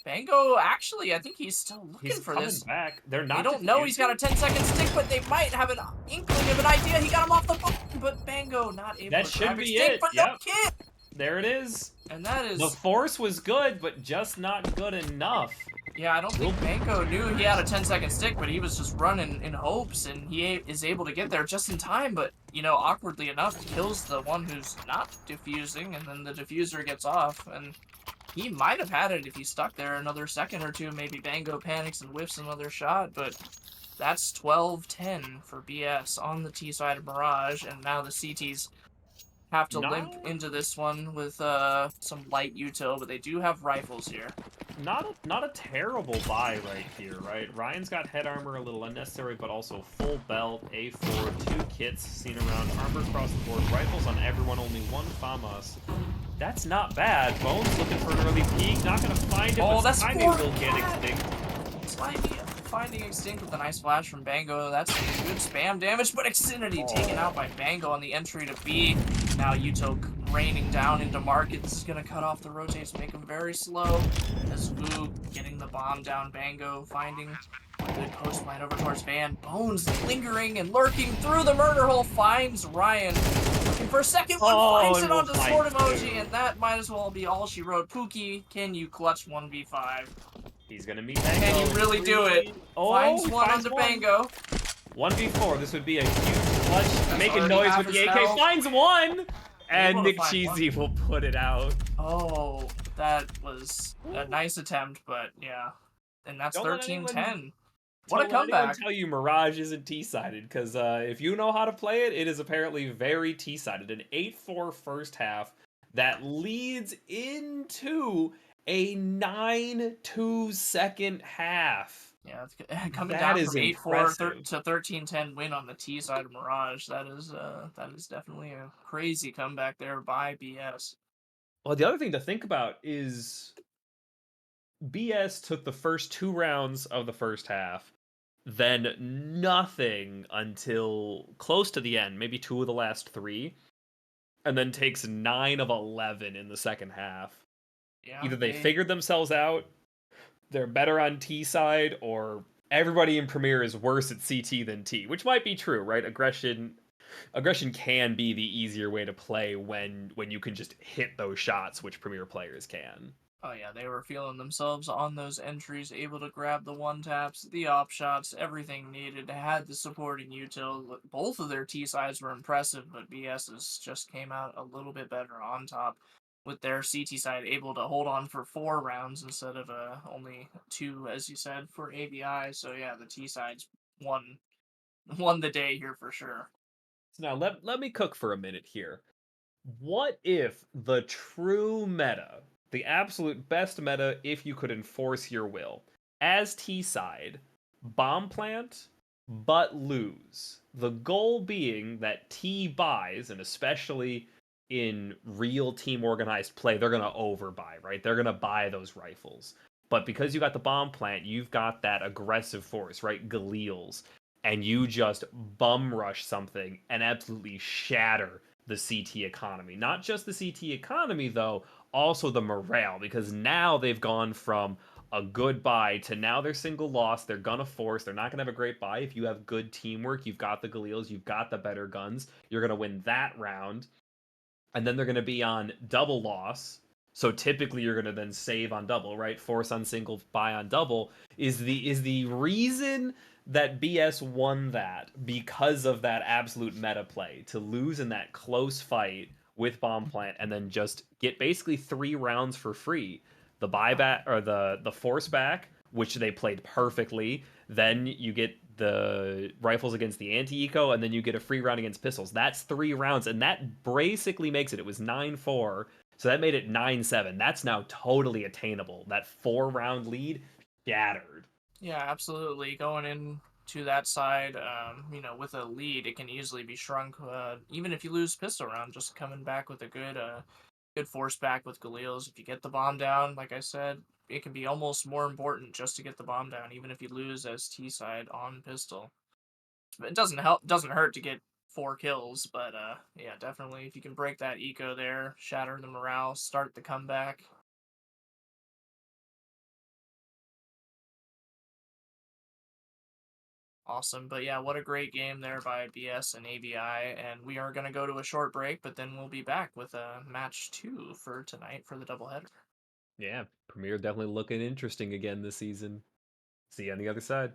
Bango, actually, I think he's still looking for coming this. back. They're not. They don't know he's got a 10-second stick, but they might have an inkling of an idea. He got him off the phone, but Bango not able That to should grab be Extinct, it. but Yep. no kid. There it is. And that is. The force was good, but just not good enough. Yeah, I don't think Bango knew he had a 10-second stick, but he was just running in hopes, and he is able to get there just in time, but, you know, awkwardly enough, kills the one who's not diffusing, and then the diffuser gets off, and he might have had it if he stuck there another second or two. Maybe Bango panics and whiffs another shot, but that's 12-10 for BS on the T side of Mirage, and now the CTs have to limp into this one with some light util, but they do have rifles here. Not a terrible buy right here, right? Ryan's got head armor, a little unnecessary, but also full belt, A4, 2 kits seen around, armor across the board, rifles on everyone, only 1 FAMAS. That's not bad. Bones looking for an early peek, not gonna find it, but that's Slimy will get Extinct. Slimy finding Extinct with a nice flash from Bango. That's good spam damage, but Xfinity taken out by Bango on the entry to B. Now Uto raining down into market. This is going to cut off the rotates, make them very slow. As Vu getting the bomb down, Bango finding a good post plant over towards Van. Bones lingering and lurking through the murder hole, finds Ryan. Looking for a second one, finds it onto Sword Emoji, and that might as well be all she wrote. Pookie, can you clutch 1v5? He's going to meet Bango. Can you really do it? Finds one onto Bango. 1v4. This would be a huge clutch. Making noise with the AK. Finds one! And Nick Cheesy will put it out. Oh, that was a nice attempt, but yeah. And that's 13-10. What a comeback. Don't let tell you Mirage isn't T-sided, because if you know how to play it, it is apparently very T-sided. An 8-4 first half that leads into a 9-2 second half. Yeah, coming down from 8-4 to 13-10 win on the T side of Mirage. That is definitely a crazy comeback there by BS. Well, the other thing to think about is BS took the first 2 rounds of the first half, then nothing until close to the end, maybe 2 of the last 3, and then takes 9 of 11 in the second half. Yeah, either they figured themselves out, they're better on T side, or everybody in Premier is worse at CT than T, which might be true, right? Aggression can be the easier way to play when you can just hit those shots, which Premier players can. Oh yeah, they were feeling themselves on those entries, able to grab the one taps, the op shots, everything needed. Had the supporting util. Both of their T sides were impressive, but BS's just came out a little bit better on top, with their CT side able to hold on for 4 rounds instead of only 2, as you said, for AVI. So yeah, the T sides won the day here for sure. So now let me cook for a minute here. What if the true meta, the absolute best meta if you could enforce your will, as T side, bomb plant, but lose? The goal being that T buys, and especially in real team organized play, they're going to overbuy, right? They're going to buy those rifles. But because you got the bomb plant, you've got that aggressive force, right? Galeals. And you just bum rush something and absolutely shatter the CT economy. Not just the CT economy, though, also the morale, because now they've gone from a good buy to now they're single loss. They're going to force. They're not going to have a great buy. If you have good teamwork, you've got the Galeals, you've got the better guns, you're going to win that round. And then they're going to be on double loss. So typically you're going to then save on double, right? Force on single, buy on double. Is the reason that BS won that because of that absolute meta play, to lose in that close fight with bomb plant and then just get basically 3 rounds for free. The buyback, or the force back, which they played perfectly. Then you get the rifles against the anti-eco, and then you get a free round against pistols. That's 3 rounds, and that basically makes it. It was 9-4, so that made it 9-7. That's now totally attainable. That 4-round lead shattered. Yeah, absolutely. Going into that side, with a lead, it can easily be shrunk. Even if you lose pistol round, just coming back with a good force back with Galeals. If you get the bomb down, like I said, it can be almost more important just to get the bomb down, even if you lose as T side on pistol. It doesn't hurt to get 4 kills, but yeah, definitely if you can break that eco there, shatter the morale, start the comeback. Awesome, but yeah, what a great game there by BS and AVI, and we are going to go to a short break, but then we'll be back with match 2 for tonight for the doubleheader. Yeah, Premier definitely looking interesting again this season. See you on the other side.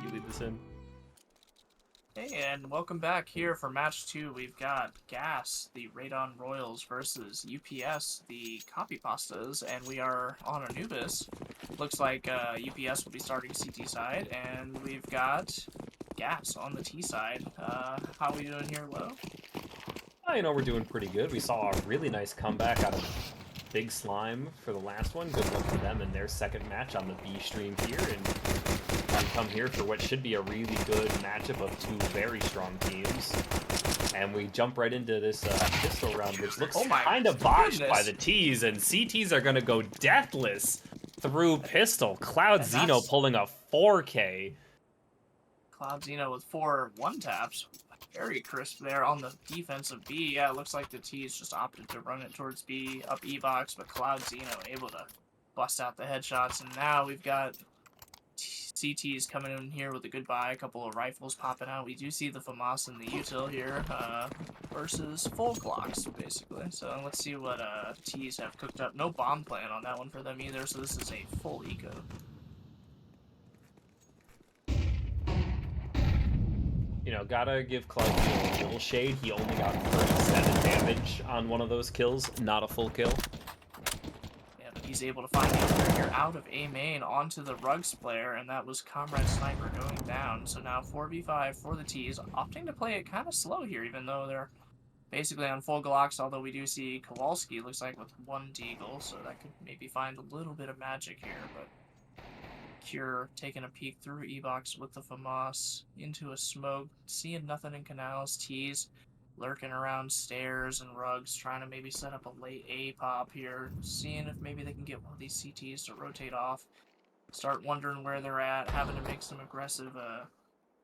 You lead this in. Hey, and welcome back here for match 2. We've got Gas, the Radon Royals, versus UPS, the Copypastas, and we are on Anubis. Looks like UPS will be starting CT side, and we've got Gas on the T side. How are we doing here, Lo? You know, we're doing pretty good. We saw a really nice comeback out of Big Slime for the last one. Good luck to them in their second match on the B stream here, and we come here for what should be a really good matchup of two very strong teams. And we jump right into this pistol round, which looks kind of botched by the T's, and CTs are going to go deathless through pistol. Cloud Zeno pulling a 4K. Cloud Zeno with 4 one-taps. Very crisp there on the defensive B. Yeah, it looks like the T's just opted to run it towards B, up E-box, but Cloud Zeno able to bust out the headshots. And now we've got CTs coming in here with a good buy, a couple of rifles popping out. We do see the FAMAS and the util here versus full clocks, basically. So let's see what T's have cooked up. No bomb plan on that one for them either, so this is a full eco. You know, gotta give Cloud a little shade. He only got 37 damage on one of those kills, not a full kill. Yeah, but he's able to find the other here out of A main onto the Rugs player, and that was Comrade Sniper going down. So now 4v5 for the T's, opting to play it kind of slow here, even though they're basically on full Glocks, although we do see Kowalski, looks like, with 1 Deagle, so that could maybe find a little bit of magic here, but Cure taking a peek through E-box with the FAMAS into a smoke, seeing nothing in canals. T's lurking around stairs and Rugs, trying to maybe set up a late A pop here, seeing if maybe they can get one of these CTs to rotate off, start wondering where they're at, having to make some aggressive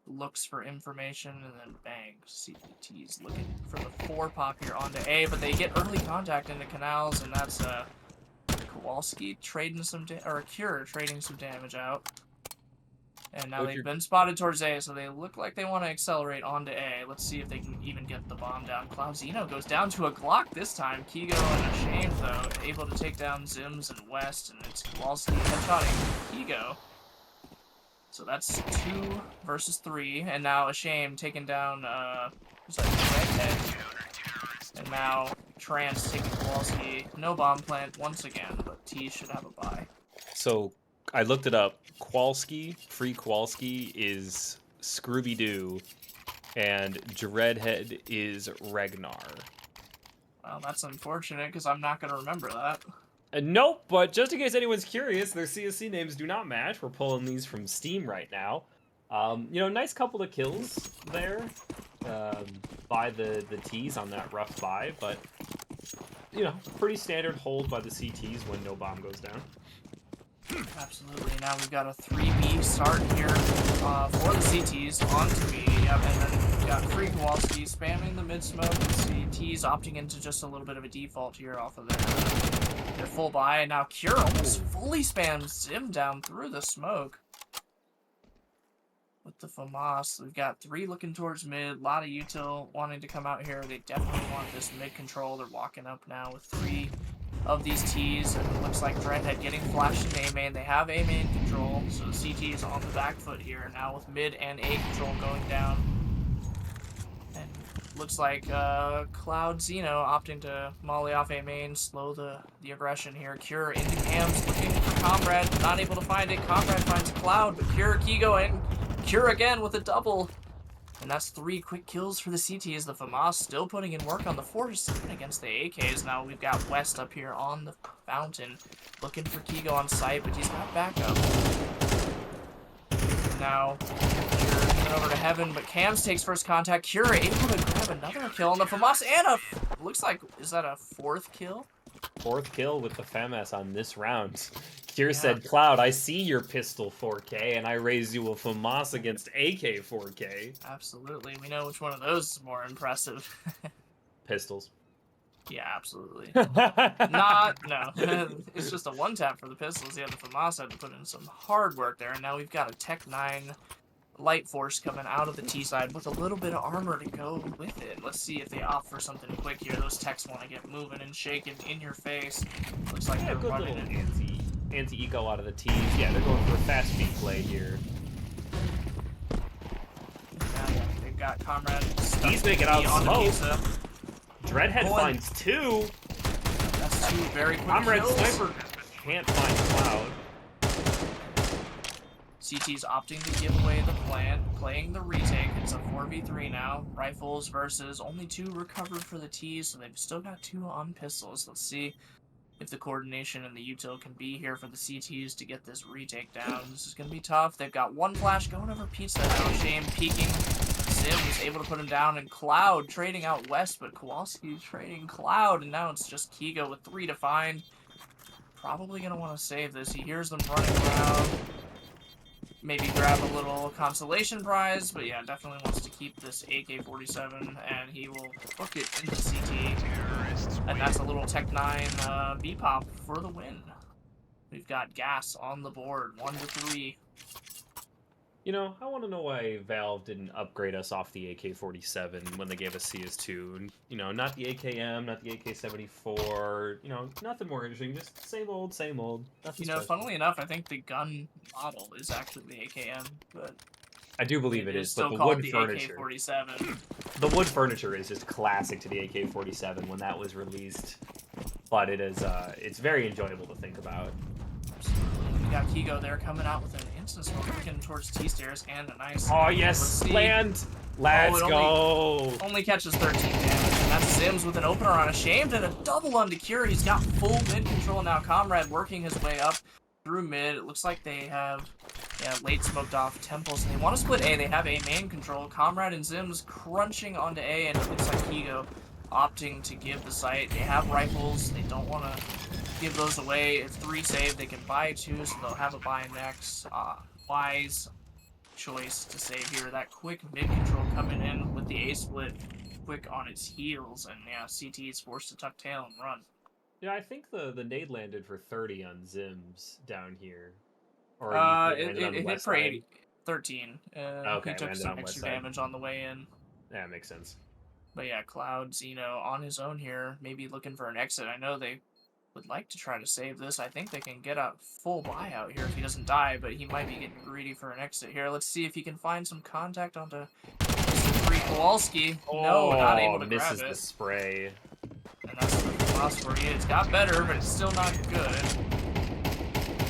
looks for information, and then bang, CT's looking for the 4 pop here onto A, but they get early contact into canals, and that's Kowalski trading some or Cure trading some damage out. And now they've been spotted towards A, so they look like they want to accelerate onto A. Let's see if they can even get the bomb down. Cloud Zeno goes down to a Glock this time. Kigo and Ashamed, though, able to take down Zims and West, and it's Kowalski headshotting Kigo. So that's 2 versus 3, and now Ashamed taking down, who's that, Redhead. And now Trance taking Kowalski. No bomb plant once again, but T should have a buy. So I looked it up. Kowalski, free Kowalski is Scooby-Doo, and Dreadhead is Ragnar. Well, that's unfortunate, because I'm not going to remember that. Nope, but just in case anyone's curious, their CSC names do not match. We're pulling these from Steam right now. You know, nice couple of kills there by the T's on that rough buy, but, you know, pretty standard hold by the CTs when no bomb goes down. Absolutely. Now we've got a 3B start here for the CTs onto B. Yep, and then we've got Free Kowalski spamming the mid smoke. CTs opting into just a little bit of a default here off of their full buy. And now Cure almost fully spams Zim down through the smoke. With the FAMAS, we've got 3 looking towards mid. A lot of util wanting to come out here. They definitely want this mid control. They're walking up now with 3 of these Ts, and it looks like Dreadhead getting flashed in A main. They have A main control, so the CT is on the back foot here now with mid and A control going down. And looks like Cloud Xeno opting to molly off A main, slow the aggression here. Cure into cams, looking for Comrade, not able to find it. Comrade finds Cloud, but Cure Kigo in. Cure again with a double. And that's 3 quick kills for the CTs. The FAMAS still putting in work on the force against the AKs. Now we've got West up here on the fountain, looking for Kigo on site, but he's got backup. Now, Cure coming over to Heaven, but Cams takes first contact. Cure able to grab another kill on the FAMAS, and looks like, is that a 4th kill? 4th kill with the FAMAS on this round. Cure said, Cloud, I see your pistol 4K, and I raise you a FAMAS against AK 4K. Absolutely. We know which one of those is more impressive. Pistols. Yeah, absolutely. No. It's just a one-tap for the pistols. Yeah, the FAMAS had to put in some hard work there, and now we've got a Tech 9 Light Force coming out of the T side with a little bit of armor to go with it. Let's see if they opt for something quick here. Those techs want to get moving and shaking in your face. Looks like they're good running little it. anti-eco out of the tees. Yeah, they're going for a fast speed play here. Yeah, they've got Comrade. He's making out on smoke. Dreadhead finds 2. That's 2 very quick Comrade kills. Sniper can't find Cloud. CT's opting to give away the plan, playing the retake. It's a 4v3 now. Rifles versus only 2 recovered for the T's, so they've still got 2 on pistols. Let's see if the coordination and the util can be here for the CTs to get this retake down. This is going to be tough. They've got 1 flash going over Pizza now. Shame peeking. Zim was able to put him down, and Cloud trading out West, but Kowalski trading Cloud, and now it's just Kigo with 3 to find. Probably going to want to save this. He hears them running around. Maybe grab a little consolation prize, but yeah, definitely wants to keep this AK-47, and he will book it into CT. And that's a little Tech 9 B-pop for the win. We've got gas on the board, 1 to 3. You know, I want to know why Valve didn't upgrade us off the AK-47 when they gave us CS2. You know, not the AKM, not the AK-74, you know, nothing more interesting, just same old, same old. You know, funnily enough, I think the gun model is actually the AKM, but I do believe it is, but still the wood furniture. AK-47. The wood furniture is just classic to the AK-47 when that was released. But it is, it's very enjoyable to think about. We got Kigo there coming out with an instant smoke looking towards T-stairs and a nice... Oh, yes! Land! Let's go! Only catches 13 damage, and that's Sims with an opener on a Shamed and a double on to Cure. He's got full mid control now. Comrade working his way up through mid. It looks like they have late smoked off temples, and they want to split A. They have A main control. Comrade and Sims crunching onto A, and it looks like Kigo opting to give the site. They have rifles. They don't want to give those away. If 3 save, they can buy 2, so they'll have a buy next. Wise choice to save here. That quick mid control coming in with the A split quick on its heels, and yeah, CT is forced to tuck tail and run. Yeah, I think the nade landed for 30 on Zims down here. Or it hit for 13. Okay, he took some extra damage on the way in. Yeah, makes sense. But yeah, Cloud Xeno on his own here, maybe looking for an exit. I know they would like to try to save this. I think they can get a full buyout here if he doesn't die, but he might be getting greedy for an exit here. Let's see if he can find some contact onto Mr. Free Kowalski. No, not able to grab it. Misses the spray. And that's the loss for you. It's got better, but it's still not good.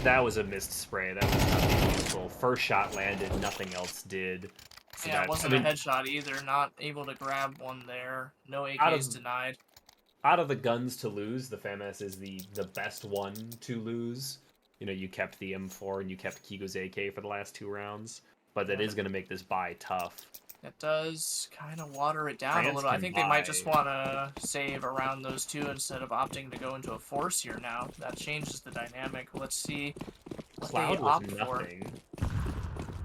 That was a missed spray. That was nothing useful. First shot landed, nothing else did. So yeah, it wasn't a headshot either. Not able to grab one there. No AKs denied. Out of the guns to lose, the FAMAS is the best one to lose. You know, you kept the M4 and you kept Kigo's AK for the last 2 rounds. But that is going to make this buy tough. It does kind of water it down a little. I think they might just want to save around those 2 instead of opting to go into a force here now. That changes the dynamic. Let's see Cloud they with opt for. nothing.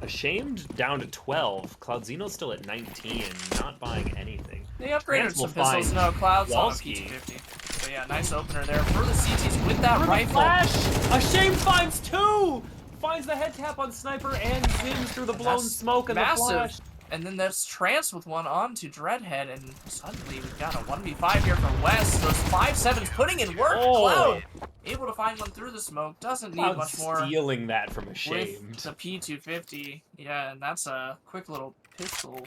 Ashamed down to 12. Cloudzino's still at 19, not buying anything. They upgraded Trans will some pistols. find No, Cloud's on a Kowalski. P250. But yeah, nice opener there for the CTs with that rifle. Flash! Ashamed finds 2! Finds the head tap on Sniper and zims through the blown That's smoke and the massive. flash. And then that's Trance with one onto Dreadhead, and suddenly we've got a 1v5 here for West. Those 5-7s putting in work. Oh. Cloud able to find one through the smoke. Doesn't need Cloud much more stealing that from with Ashamed. the P250. Yeah, and that's a quick little pistol.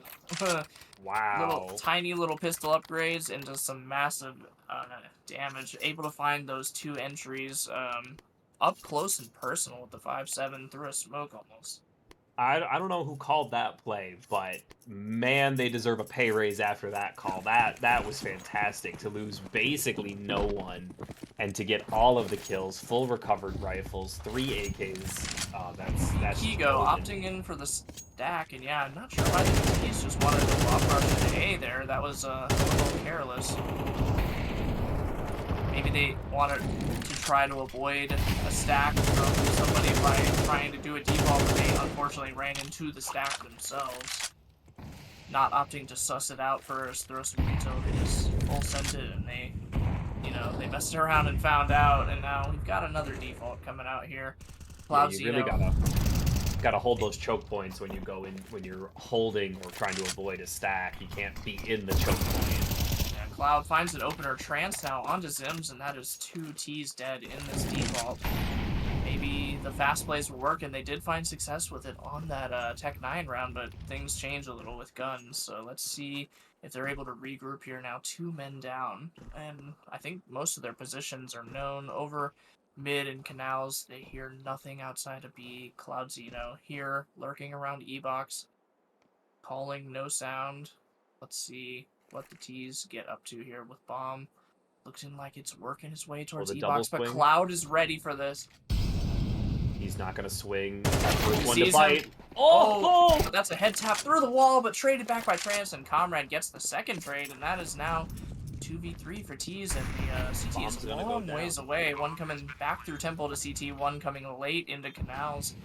Wow. Tiny little pistol upgrades into some massive damage. Able to find those 2 entries up close and personal with the 5-7 through a smoke almost. I don't know who called that play, but man, they deserve a pay raise after that call. That was fantastic to lose basically no one and to get all of the kills, full recovered rifles, 3 AKs. That's Kigo opting in for the stack, and yeah, I'm not sure why the T's just wanted to block rush to A there. That was a little careless. Maybe they wanted to try to avoid a stack from somebody by trying to do a default, but they unfortunately ran into the stack themselves. Not opting to suss it out first, throw some intel, they just full sent it, and they, they messed around and found out, and now we've got another default coming out here. Yeah, you really gotta hold those choke points when you go in, when you're holding or trying to avoid a stack. You can't be in the choke point. Cloud finds an opener Trance now onto Zims, and that is 2 T's dead in this default. Maybe the fast plays will work, and they did find success with it on that Tech 9 round, but things change a little with guns, so let's see if they're able to regroup here now. 2 men down, and I think most of their positions are known. Over mid and canals, they hear nothing outside of B. Cloudzino here, lurking around E-box, calling no sound. Let's see what the T's get up to here with Bomb. Looking like it's working its way towards E-box, but Cloud is ready for this. He's not going to swing. First one to bite. Oh! That's a head tap through the wall, but traded back by Trance, and Comrade gets the second trade, and that is now 2v3 for T's, and the CT is a long ways away. One coming back through Temple to CT, one coming late into Canals.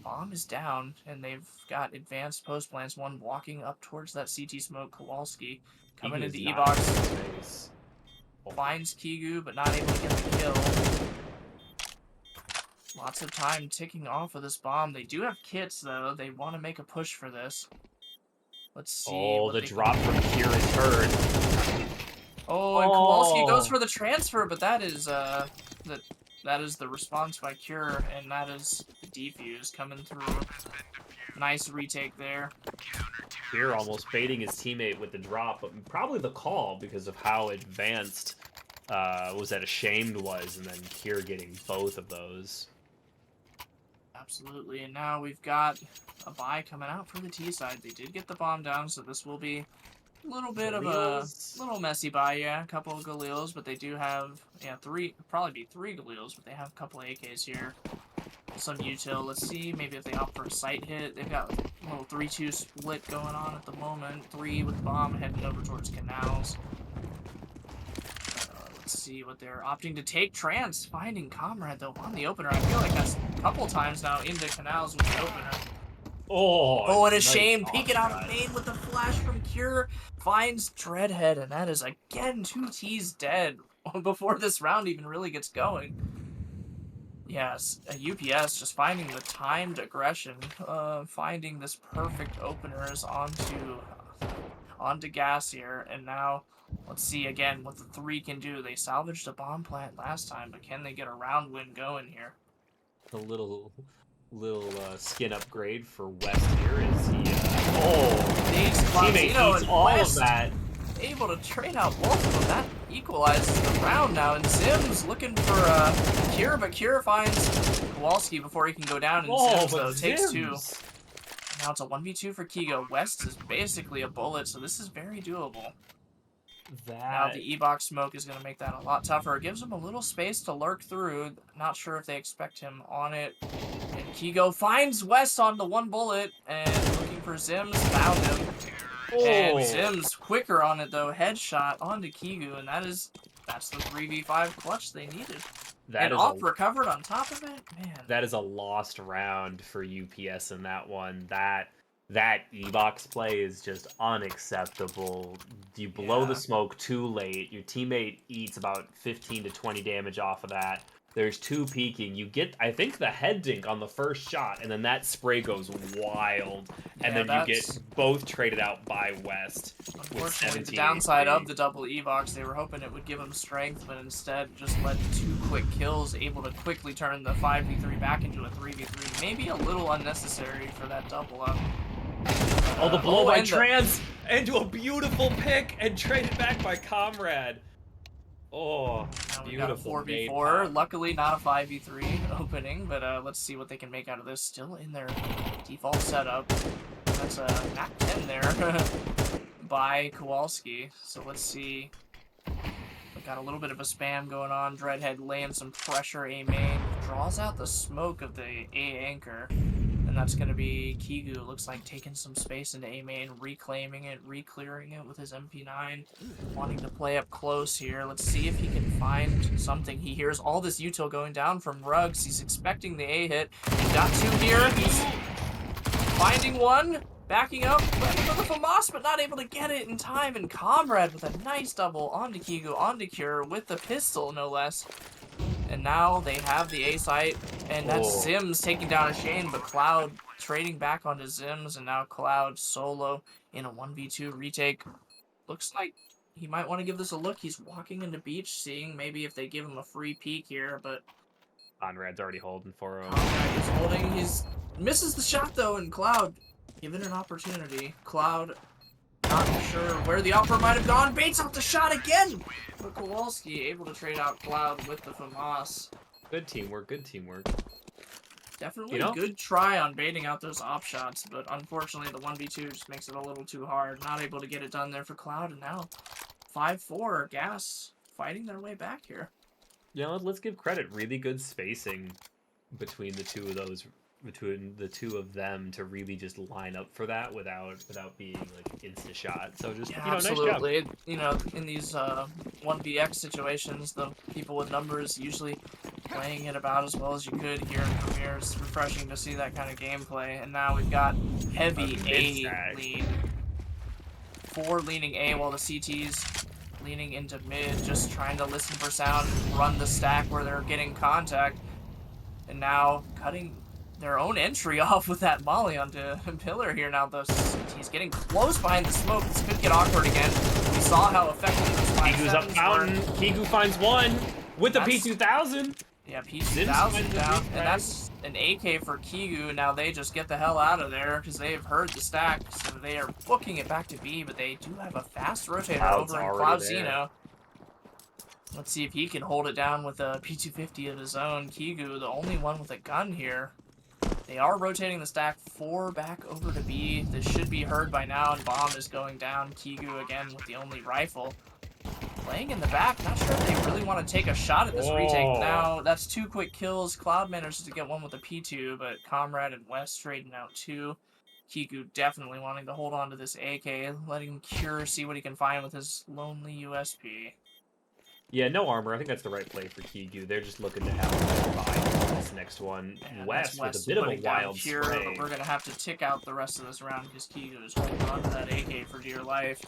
Bomb is down, and they've got advanced post plans. One walking up towards that CT smoke. Kowalski coming into E-box. Finds Kigu, but not able to get the kill. Lots of time ticking off of this bomb. They do have kits, though. They want to make a push for this. Let's see. Oh, the drop from Kier is heard. Oh, and Kowalski goes for the transfer, but that is that is the response by Cure, and that is the defuse coming through. Nice retake there. Cure almost baiting his teammate with the drop, but probably the call because of how advanced was that Ashamed was, and then Cure getting both of those. Absolutely, and now we've got a buy coming out for the T side. They did get the bomb down, so this will be a little bit of a little messy buy, yeah. A couple of Galils, but they do have, yeah, probably be 3 Galils, but they have a couple of AKs here. Some util. Let's see, maybe if they opt for a sight hit. They've got a little 3-2 split going on at the moment. 3 with bomb heading over towards Canals. Let's see what they're opting to take. Trance finding Comrade, though, on the opener. I feel like that's a couple times now into Canals with the opener. Oh, and Ashamed peeking out of main with the flash from Cure. Finds Dreadhead, and that is again 2 T's dead before this round even really gets going. Yes, a UPS just finding the timed aggression, finding this perfect openers onto gas here, and now let's see again what the 3 can do. They salvaged a bomb plant last time, but can they get a round win going here? A little skin upgrade for West here is he teammate eats all of that. Able to trade out both of them. That equalizes the round now, and Zims looking for Cure, but Cure finds Kowalski before he can go down, and Zims though takes 2. Now it's a 1v2 for Kigo. West is basically a bullet, so this is very doable. Now the E-box smoke is going to make that a lot tougher. It gives him a little space to lurk through. Not sure if they expect him on it. And Kigo finds West on the 1 bullet, and looking for Zims, found him. And Zims quicker on it though, headshot onto Kigu, and that's the 3v5 clutch they needed. That and is off recovered on top of it, man. that is a lost round for UPS in that one. That E-box play is just unacceptable. You blow the smoke too late. Your teammate eats about 15 to 20 damage off of that. There's 2 peeking. You get, I think, the head dink on the first shot, and then that spray goes wild. And then you get both traded out by West. Unfortunately, the downside of the double E-box, they were hoping it would give them strength, but instead just led to 2 quick kills, able to quickly turn the 5v3 back into a 3v3. Maybe a little unnecessary for that double up. Oh, the blow by Trans into a beautiful pick and traded back by Comrade. Oh, beautiful. 4v4. Luckily, not a 5v3 opening, but let's see what they can make out of this. Still in their default setup. That's a nat 10 there by Kowalski. So let's see. We got a little bit of a spam going on. Dreadhead laying some pressure. A main draws out the smoke of the A anchor. And that's going to be Kigu. Looks like taking some space into A main, reclaiming it, re-clearing it with his MP9. Wanting to play up close here. Let's see if he can find something. He hears all this util going down from Ruggs. He's expecting the A hit. He's got 2 here. He's finding one. Backing up. Ready for the FAMAS, but not able to get it in time. And Comrade with a nice double onto Kigu, onto Cure with the pistol, no less. And now they have the A site, and that's Zims taking down a Shane, but Cloud trading back onto Zims, and now Cloud solo in a 1v2 retake. Looks like he might want to give this a look. He's walking into Beach, seeing maybe if they give him a free peek here, but Conrad's already holding for him. Conrad is holding. He's misses the shot, though, and Cloud given an opportunity. Cloud not sure where the offer might have gone. Baits out the shot again! But Kowalski able to trade out Cloud with the FAMAS. Good teamwork, good teamwork. Definitely a good try on baiting out those op shots, but unfortunately the 1v2 just makes it a little too hard. Not able to get it done there for Cloud, and now 5-4, Gas fighting their way back here. Yeah, let's give credit. Really good spacing between the two of those, between the two of them to really just line up for that without being like insta shot. So just absolutely. Nice job. You know, in these 1vx situations, the people with numbers usually playing it about as well as you could here in Premiere. It's refreshing to see that kind of gameplay. And now we've got heavy A lead. 4 leaning A while the CT's leaning into mid, just trying to listen for sound, run the stack where they're getting contact. And now cutting their own entry off with that molly onto Pillar here. Now he's getting close behind the smoke. This could get awkward again. We saw how effective those 5-7s up mountain. Kigu finds one with the P2000. Yeah, P2000 down, and that's an AK for Kigu. Now they just get the hell out of there because they have heard the stack, so they are booking it back to B, but they do have a fast rotator over in Cloud Zeno. Let's see if he can hold it down with a P250 of his own. Kigu, the only one with a gun here. They are rotating the stack 4 back over to B. This should be heard by now, and Bomb is going down. Kigu again with the only rifle. Playing in the back, not sure if they really want to take a shot at this retake now. That's 2 quick kills. Cloud manages to get one with a P2, but Comrade and West trading out 2. Kigu definitely wanting to hold on to this AK, letting Cure see what he can find with his lonely USP. Yeah, no armor. I think that's the right play for Kigu. They're just looking to have a buy this next one. And West with a bit of a wild Cure, spray. but we're going to have to tick out the rest of this round because Kigu is holding on to that AK for dear life.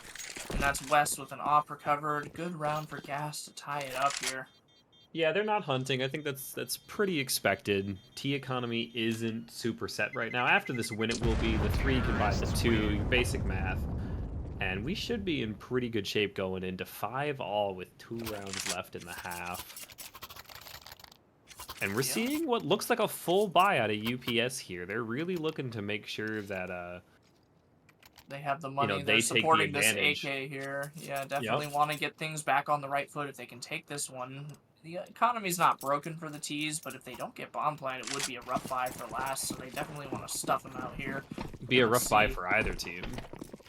And that's West with an op recovered. Good round for Gas to tie it up here. Yeah, they're not hunting. I think that's pretty expected. T economy isn't super set right now. After this win, it will be the 3 can buy the 2, basic math. And we should be in pretty good shape going into 5-all with 2 rounds left in the half. And we're seeing what looks like a full buy out of UPS here. They're really looking to make sure that they have the money. They They're supporting take the this AK here. Yeah, definitely want to get things back on the right foot if they can take this one. The economy's not broken for the T's, but if they don't get bomb plant, it would be a rough buy for last, so they definitely want to stuff them out here. Be a rough buy for either team.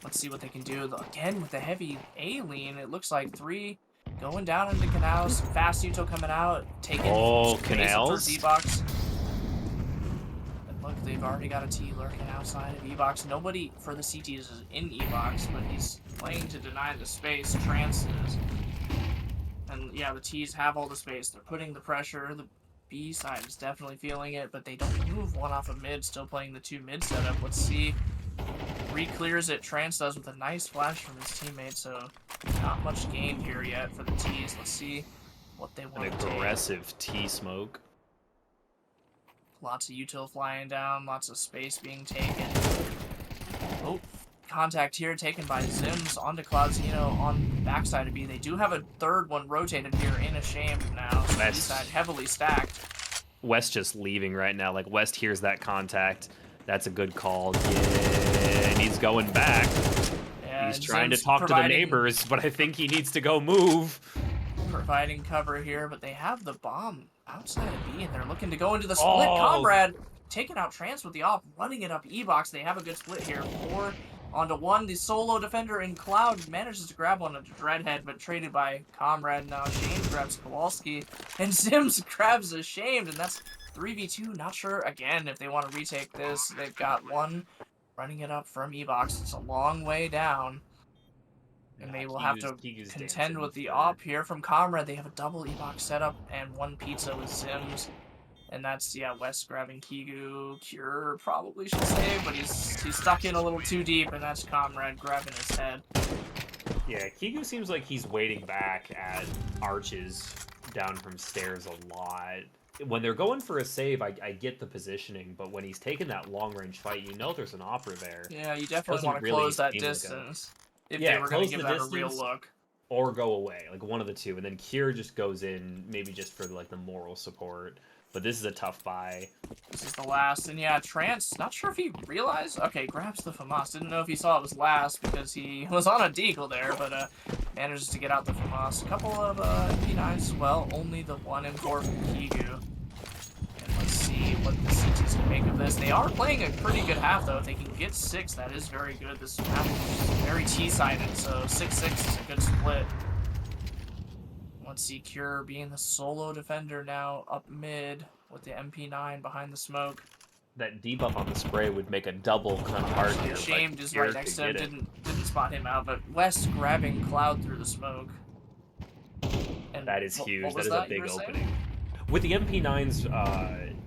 Let's see what they can do. Again, with the heavy A lean, it looks like 3 going down into Canals. Fast Uto coming out. Taking Canals. Z-Box. And look, they've already got a T lurking outside of E-Box. Nobody for the CTs is in E-Box, but he's playing to deny the space. Trance is. And yeah, the T's have all the space. They're putting the pressure. The B side is definitely feeling it, but they don't move one off of mid, still playing the 2 mid setup. Let's see. Re-clears it. Trance does with a nice flash from his teammate, so not much gained here yet for the T's. Let's see what they want An to take. aggressive T smoke. Lots of util flying down, lots of space being taken. Oh, contact here taken by Zims onto Cloudino on backside of B. They do have a third one rotated here in Ashamed now. So B side heavily stacked. West just leaving right now. Like, West hears that contact. That's a good call. Yeah, and he's going back. Yeah, he's trying to Zims talk to the neighbors, but I think he needs to go move. Providing cover here, but they have the bomb outside of B, and they're looking to go into the split. Comrade taking out Trance with the op, running it up E-box. They have a good split here. 4 onto 1. The solo defender in Cloud manages to grab one of Dreadhead, but traded by Comrade. Now Ashamed grabs Kowalski, and Sims grabs Ashamed, and that's 3v2. Not sure, again, if they want to retake this. They've got one running it up from E-box. It's a long way down. And they will have to contend with the op here from Comrade. They have a double E-box setup and one pizza with Sims. And that's, yeah, West grabbing Kigu. Cure probably should save, but he's stuck in a little too deep, and that's Comrade grabbing his head. Yeah, Kigu seems like he's waiting back at arches down from stairs a lot. When they're going for a save, I get the positioning, but when he's taking that long-range fight, you know there's an opera there. Yeah, you definitely want to close that distance. If they were going to give that a real look. Or go away, like one of the two. And then Cure just goes in, maybe just for like the moral support. But this is a tough buy. This is the last. And yeah, Trance, not sure if he realized. Okay, grabs the FAMAS. Didn't know if he saw it was last because he was on a deagle there, but manages to get out the FAMAS. A couple of MP9s as well. Only the 1 and 4 from Kigu. And let's see what the CTs can make of this. They are playing a pretty good half, though. If they can get 6, that is very good. This map is very T-sided, so 6-6 is a good split. Let's see, Cure being the solo defender now up mid with the MP9 behind the smoke. That debuff on the spray would make a double kind of hard here. Ashamed is right next to him, didn't spot him out, but West grabbing Cloud through the smoke. And that is huge. That is a big opening. With the MP9's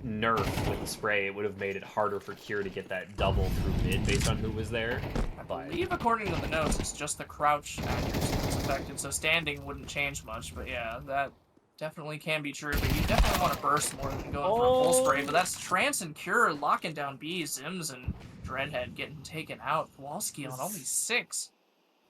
nerf with the spray, it would have made it harder for Cure to get that double through mid based on who was there. I believe, according to the notes, it's just the crouch accuracy that's affected, so standing wouldn't change much, but yeah, that definitely can be true, but you definitely want to burst more than going for a full spray, but that's Trance and Cure locking down B, Zims and Dreadhead getting taken out. Kowalski on only 6.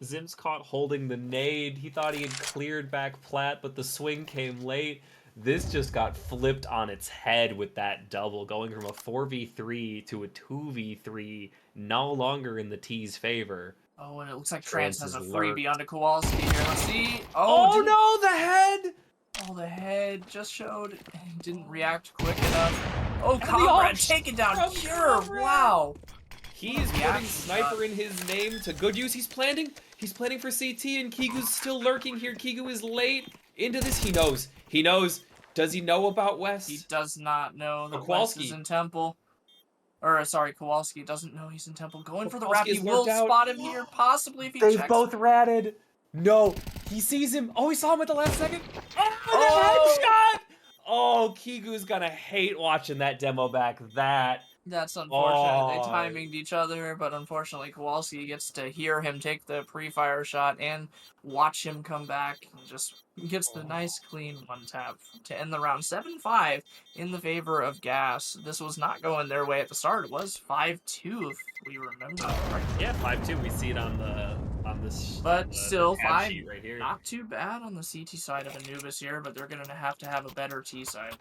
Zims caught holding the nade. He thought he had cleared back Plat, but the swing came late. This just got flipped on its head with that double, going from a 4v3 to a 2v3, no longer in the T's favor. Oh, and it looks like Trance has a freebie onto Kowalski here. Let's see. Oh no, the head! Oh, the head just showed. Didn't react quick enough. Oh, Comrade taking down Cure. Wow. He's putting Sniper in his name to good use. He's planting for CT, and Kigu's still lurking here. Kigu is late into this. He knows. He knows. Does he know about West? He does not know that West is in Temple. Or, sorry, Kowalski doesn't know he's in Temple. Going for the wrap. He will spot him here, possibly, if he checks. They've both ratted. No. He sees him. Oh, he saw him at the last second. Oh, the headshot! Oh, Kigu's gonna hate watching that demo back. That's unfortunate. They timinged each other, but unfortunately Kowalski gets to hear him take the pre-fire shot and watch him come back. And just gets the nice clean one tap to end the round. 7-5 in the favor of Gas. This was not going their way at the start. It was 5-2 if we remember. Right? Yeah, 5-2. We see it on this. But still, 5 right here. Not too bad on the CT side of Anubis here, but they're going to have a better T side.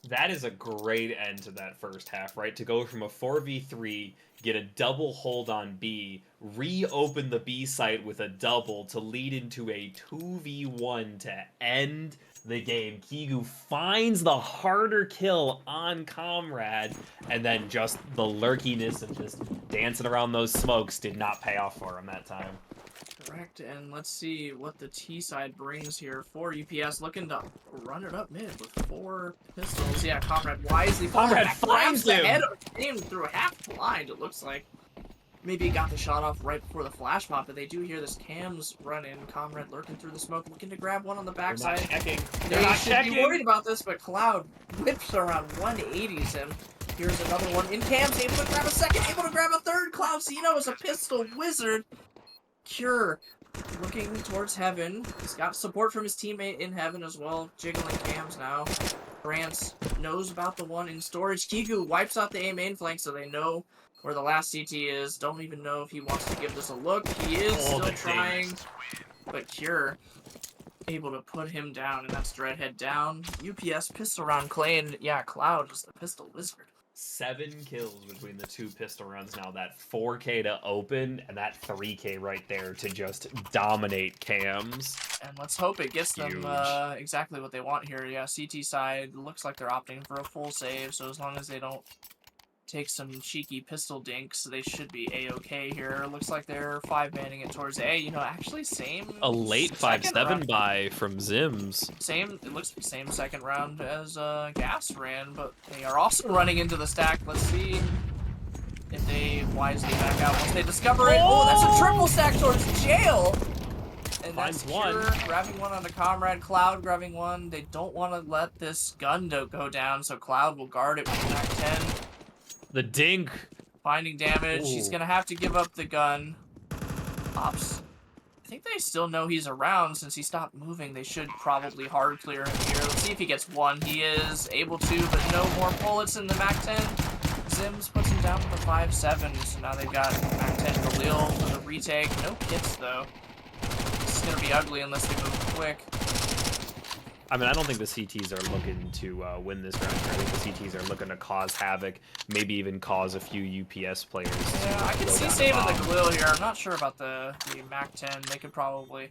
That is a great end to that first half, right? To go from a 4v3, get a double hold on B, reopen the B site with a double to lead into a 2v1 to end the game. Kigu finds the harder kill on Comrade, and then just the lurkiness and just dancing around those smokes did not pay off for him that time. Correct, and let's see what the T side brings here for UPS, looking to run it up mid with 4 pistols. Yeah, Comrade wisely. Comrade finds him! The head of him through a half blind, it looks like. maybe got the shot off right before the flash pop, but they do hear this Cam's run in. Comrade lurking through the smoke, looking to grab one on the backside. They're not should checking. be worried about this, but Cloud whips around 180s him. Here's another one in Cam's, able to grab a second, able to grab a third. Cloudcino is a pistol wizard. Cure looking towards heaven. He's got support from his teammate in heaven as well. Jiggling Cams now. France knows about the one in storage. Kigu wipes out the A main flank so they know where the last CT is. Don't even know if he wants to give this a look. He is still trying, but Cure able to put him down, and that's Dreadhead down. UPS pistol round Clay, and yeah, Cloud is the pistol wizard. 7 kills between the 2 pistol runs now. That 4K to open and that 3K right there to just dominate Cams. And let's hope it gets them Huge. exactly what they want here. Yeah, CT side looks like they're opting for a full save, so as long as they don't take some cheeky pistol dinks, they should be a-okay here. Looks like they're 5-manning it towards A. You know, actually same... A late 5-7 buy from Zims. It looks like the same second round as Gas ran, but they are also running into the stack. Let's see if they wisely back out once they discover it. Oh, that's a triple stack towards Jail! And Finds that's one. Cure grabbing one on the Comrade. Cloud grabbing one. They don't want to let this gun go down, so Cloud will guard it with back 10. The dink. Finding damage. Ooh. He's going to have to give up the gun. Ops. I think they still know he's around since he stopped moving. They should probably hard clear him here. Let's see if he gets one. He is able to, but no more bullets in the MAC-10. Zims puts him down with a 5-7. So now they've got MAC-10 Galil for the retake. No kits, though. This is going to be ugly unless they move quick. I mean, I don't think the CTs are looking to win this round. I think the CTs are looking to cause havoc, maybe even cause a few UPS players. Yeah, I can see saving the Galil here. I'm not sure about the MAC-10. They could probably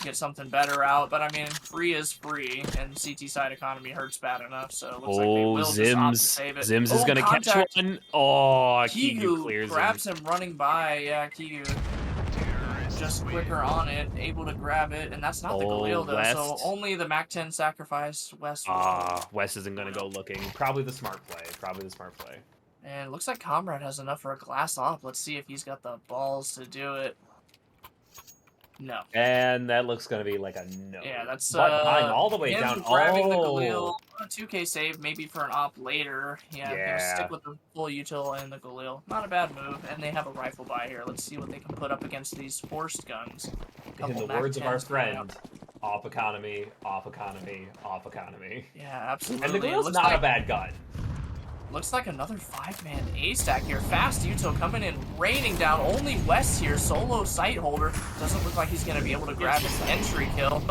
get something better out, but I mean, free is free, and CT side economy hurts bad enough, so it looks like they will just opt to save it. Zims is going to catch one. Oh, Kigu clears grabs him running by. Yeah, Kigu just quicker on it, able to grab it, and that's not the Galil though, West. so only the MAC-10 sacrifice. West. West isn't going to go looking. Probably the smart play. And it looks like Comrade has enough for a glass off. Let's see if he's got the balls to do it. No. And that looks going to be like a no. Yeah, that's but behind all the way down. Grabbing the Galil. A 2K save, maybe for an op later. Yeah, gonna stick with the full util and the Galil. Not a bad move, and they have a rifle buy here. Let's see what they can put up against these forced guns. In the words of our friend, off economy, off economy, off economy. Yeah, absolutely. And the Galil's not a bad gun. Looks like another 5-man A-stack here. Fast util coming in, raining down. Only West here, solo sight holder. Doesn't look like he's going to be able to grab his entry kill.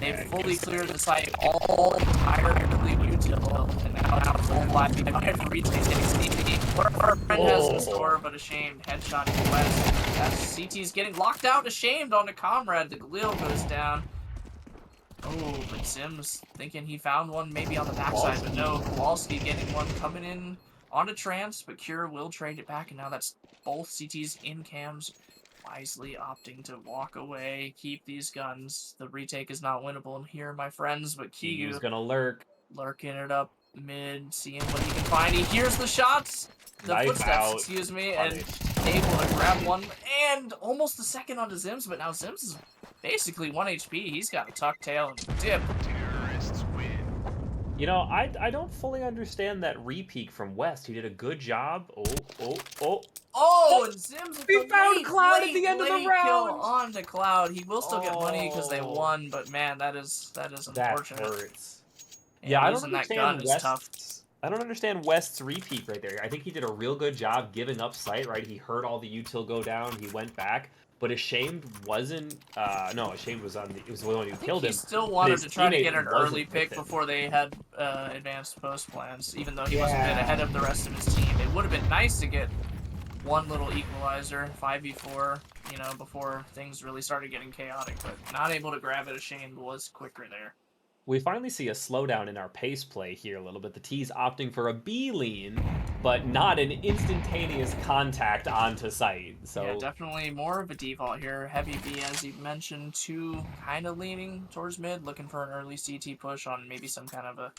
They've fully cleared the site all entirely util. And now full 5v5 retake hitting CT. What our friend has in store, but ashamed. Headshot to West. As CT's getting locked out, ashamed onto Comrade. The Galil goes down. Oh, but Sims thinking he found one maybe on the backside, but no. Kowalski getting one coming in onto Trance, but Cure will trade it back, and now that's both CTs in cams, wisely opting to walk away, keep these guns. The retake is not winnable here, my friends, but Kiyu gonna lurking it up mid, seeing what he can find. He hears the shots, the footsteps, excuse me, and able to grab one, and almost the second onto Zims, but now Zims is basically 1 HP. He's got a tuck tail and dip. You know, I don't fully understand that repeat from West. He did a good job. Oh, and Zims with we found Cloud at the end of the round. Kill onto Cloud. He will still get money because they won, but man, that is unfortunate. That hurts. And yeah, I don't that gun is tough. I don't understand West's repeat right there. I think he did a real good job giving up sight, right? He heard all the util go down. He went back. But Ashamed wasn't, no, Ashamed was it was the one who killed him. He still wanted to try to get an early pick before they had advanced post plans, even though he wasn't been ahead of the rest of his team. It would have been nice to get one little equalizer, 5v4, you know, before things really started getting chaotic, but not able to grab it. Ashamed was quicker there. We finally see a slowdown in our pace play here a little bit. The T's opting for a B lean, but not an instantaneous contact onto site. So yeah, definitely more of a default here. Heavy B, as you mentioned, 2 kind of leaning towards mid, looking for an early CT push on maybe some kind of a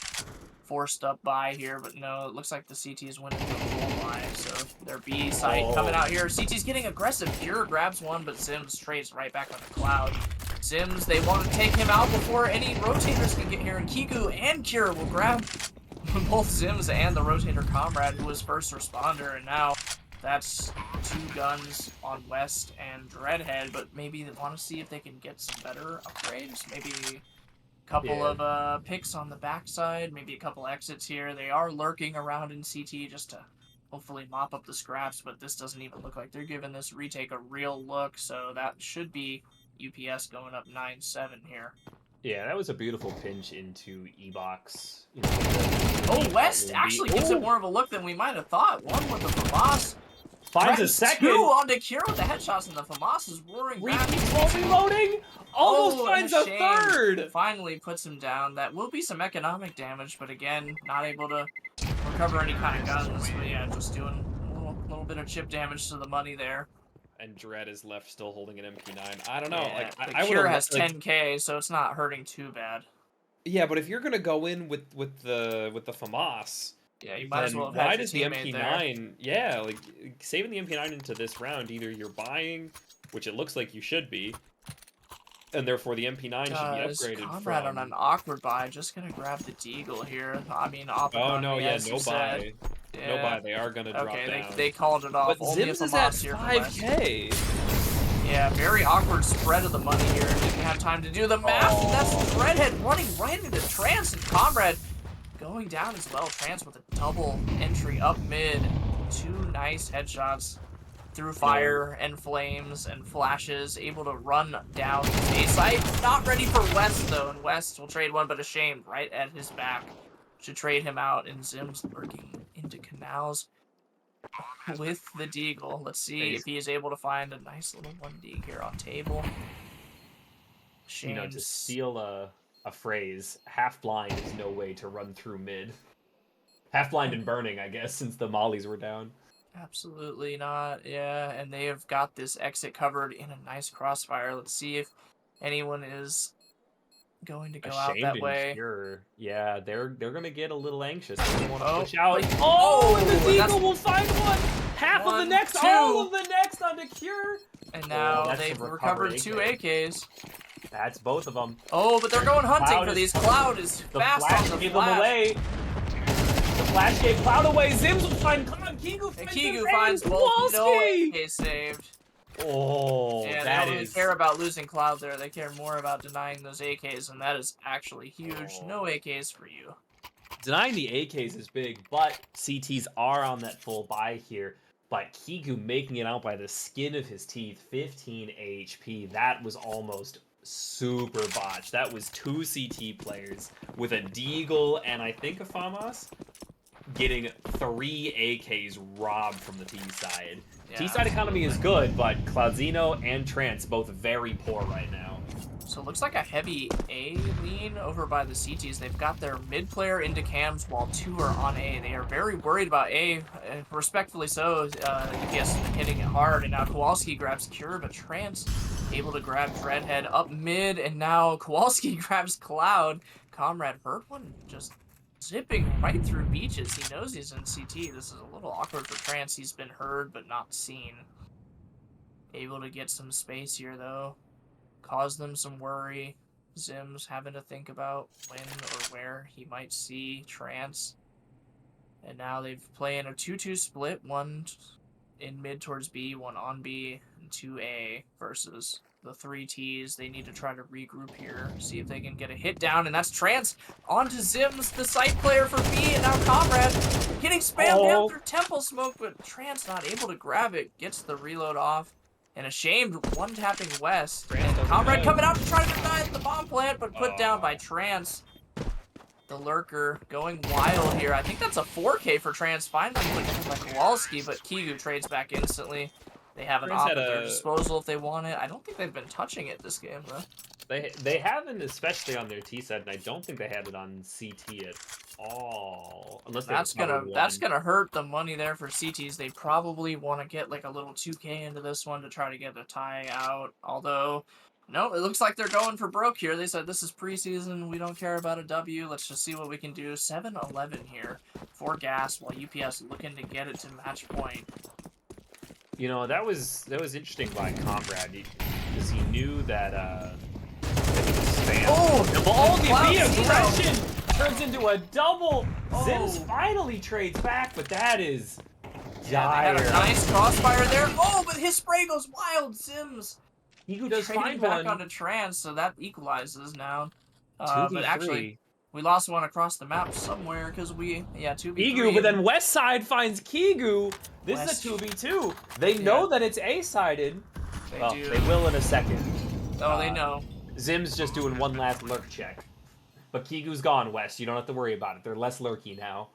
forced up buy here, but no, it looks like the CT is winning the full buy. So their B site coming out here. CT's getting aggressive. Cure grabs one, but Zims trades right back on the Cloud. Zims, they want to take him out before any rotators can get here, and Kiku and Cure will grab both Zims and the rotator comrade, who was first responder, and now that's 2 guns on West and Dreadhead, but maybe they want to see if they can get some better upgrades. Maybe a couple of picks on the backside, maybe a couple exits here. They are lurking around in CT just to hopefully mop up the scraps, but this doesn't even look like they're giving this retake a real look, so that should be UPS going up 9-7 here. Yeah, that was a beautiful pinch into E-Box. You know, West actually gives it more of a look than we might have thought. One with the FAMAS. Finds a second. 2 onto Cure with the headshots, and the FAMAS is roaring back. Reloading. Almost finds a third. Finally puts him down. That will be some economic damage, but again, not able to recover any kind of guns. But yeah, just doing a little bit of chip damage to the money there. And Dread is left still holding an MP9. I don't know. Yeah, like I Cure has 10k, so it's not hurting too bad. Yeah, but if you're gonna go in with the FAMAS, yeah, you might as well have had your teammate there. MP9? Yeah, like saving the MP9 into this round, either you're buying, which it looks like you should be, and therefore the MP9 should be upgraded. Comrade on an awkward buy, just gonna grab the Deagle here. I mean, oh no, yeah, no buy. Yeah. No buy. They are gonna drop down. Okay, they called it off. But Only Zims is at 5k. Yeah, very awkward spread of the money here. Didn't have time to do the math. And that's Dreadhead running right into Trance, and Comrade going down as well. Trance with a double entry up mid. 2 nice headshots through fire and flames and flashes. Able to run down A site. Not ready for West though, and West will trade one, but Ashamed right at his back. Should trade him out, and Zims lurking into canals with the Deagle. Let's see if he is able to find a nice little 1D here on table. You know, to steal a phrase, half blind is no way to run through mid. Half blind and burning, I guess, since the mollies were down. Absolutely not, yeah, and they have got this exit covered in a nice crossfire. Let's see if anyone is going to go out that way. Cure. Yeah, they're gonna get a little anxious. They want to push out. Like, and the Deagle will find one. Half of the next, all of the next onto Cure. And now they've recovered 2 AKs. That's both of them. Oh, but they're going hunting for these. Cloud is fast on the gave them away. The flash gave Cloud away. Zims will find Cloud. Kiku finds both. No AK saved. Oh, yeah, they don't really care about losing Cloud there. They care more about denying those AKs, and that is actually huge. No AKs for you. Denying the AKs is big, but CTs are on that full buy here. But Kiku making it out by the skin of his teeth, 15 HP. That was almost super botched. That was 2 CT players with a Deagle and I think a FAMAS getting 3 AKs robbed from the T side. Yeah, T-side economy is good, but Cloudzino and Trance both very poor right now. So it looks like a heavy A lean over by the CTs. They've got their mid player into cams while 2 are on A. They are very worried about A, respectfully so. UPS hitting it hard, and now Kowalski grabs Cure, but Trance able to grab Dreadhead up mid, and now Kowalski grabs Cloud. Comrade heard one just zipping right through beaches. He knows he's in CT. This is a little awkward for Trance. He's been heard but not seen. Able to get some space here though. Cause them some worry. Zims having to think about when or where he might see Trance. And now they've playing a 2-2 split. 1 in mid towards B, 1 on B, and 2A versus the 3 Ts. They need to try to regroup here, see if they can get a hit down, and that's Trance onto Zims, the site player for B, and now Comrade getting spammed down through Temple Smoke, but Trance not able to grab it, gets the reload off, and Ashamed one-tapping West. And Comrade coming out to try to deny the bomb plant, but put down by Trance. The lurker going wild here. I think that's a 4K for Trance, finally put by Kowalski, but Kiku trades back instantly. They have an op at their disposal if they want it. I don't think they've been touching it this game, though. They haven't, especially on their T set, and I don't think they had it on CT at all. Unless that's gonna hurt the money there for CTs. They probably want to get like a little 2K into this one to try to get a tie out. Although No, it looks like they're going for broke here. They said this is preseason. We don't care about a W. Let's just see what we can do. 7-11 here for gas, while UPS looking to get it to match point. You know, that was interesting by Comrade because he knew that he was spam. Oh, the ball, Cloud the Zero. aggression turns into a double. Oh. Zims finally trades back, but that is Yeah, dire. they had a nice crossfire there. Oh, but his spray goes wild. Zims Kigu does trading find back one. onto Trans, so that equalizes now. 2v3. But actually, we lost one across the map somewhere because 2v3. Kigu, but then West Side finds Kigu. This West. is a 2v2. They know that it's A-sided. They Well, do. they will in a second. Oh, they know. Zim's just doing one last lurk check. But Kigu's gone, West. You don't have to worry about it. They're less lurky now.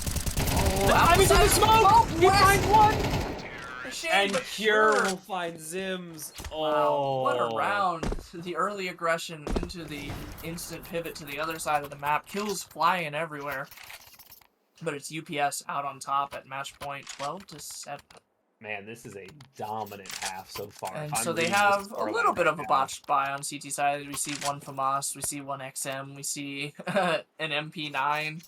Oh, I'm into the smoke! He West. finds one! Shame, And but Cure sure. will find Zims. Oh. Wow, what a round. The early aggression into the instant pivot to the other side of the map. Kills flying everywhere. But it's UPS out on top at match point 12-7. Man, this is a dominant half so far. And If I'm so they reading have this a scoreline little bit right of a now. botched buy on CT side. We see one FAMAS, we see one XM, we see an MP9.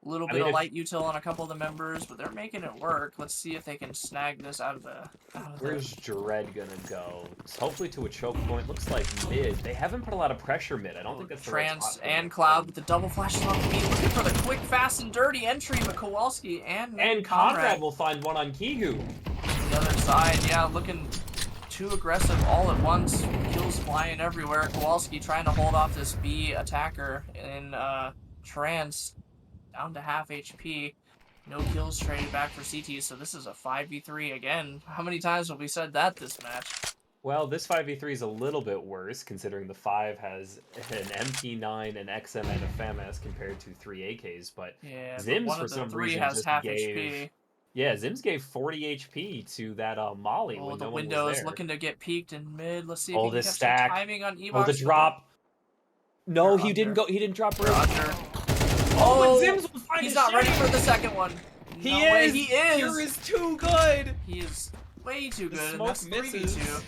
A little bit of light util on a couple of the members, but they're making it work. Let's see if they can snag this out of the... Where's Dread gonna go? Hopefully to a choke point. Looks like mid. They haven't put a lot of pressure mid. I don't think that's the right Trans spot for and them. Cloud with the double flashes on the beat, looking for the quick, fast, and dirty entry, but Kowalski and Conrad will find one on Kigu. the other side, yeah, looking too aggressive all at once. Kills flying everywhere. Kowalski trying to hold off this B attacker in Trans down to half HP. No kills traded back for CT, so this is a 5v3 again. How many times have we said that this match? Well, this 5v3 is a little bit worse, considering the 5 has an MP9, an XM, and a FAMAS compared to 3 AKs, but Yeah, Zims, one for of the some three reason, has just half gave... HP. Yeah, Zims gave 40 HP to that Molly Oh, when the no one window was is there. looking to get peaked in mid. Let's see if Oh, he can this catch stack. some timing on Evox. Oh, the drop. No, They're he didn't under. go. He didn't drop They're bridge. under. Oh, but Zims will find He's a not ready shame. for the second one. He No way, is. he is. Cure is too good. He is way too The good, and smoke that's 3v2. misses.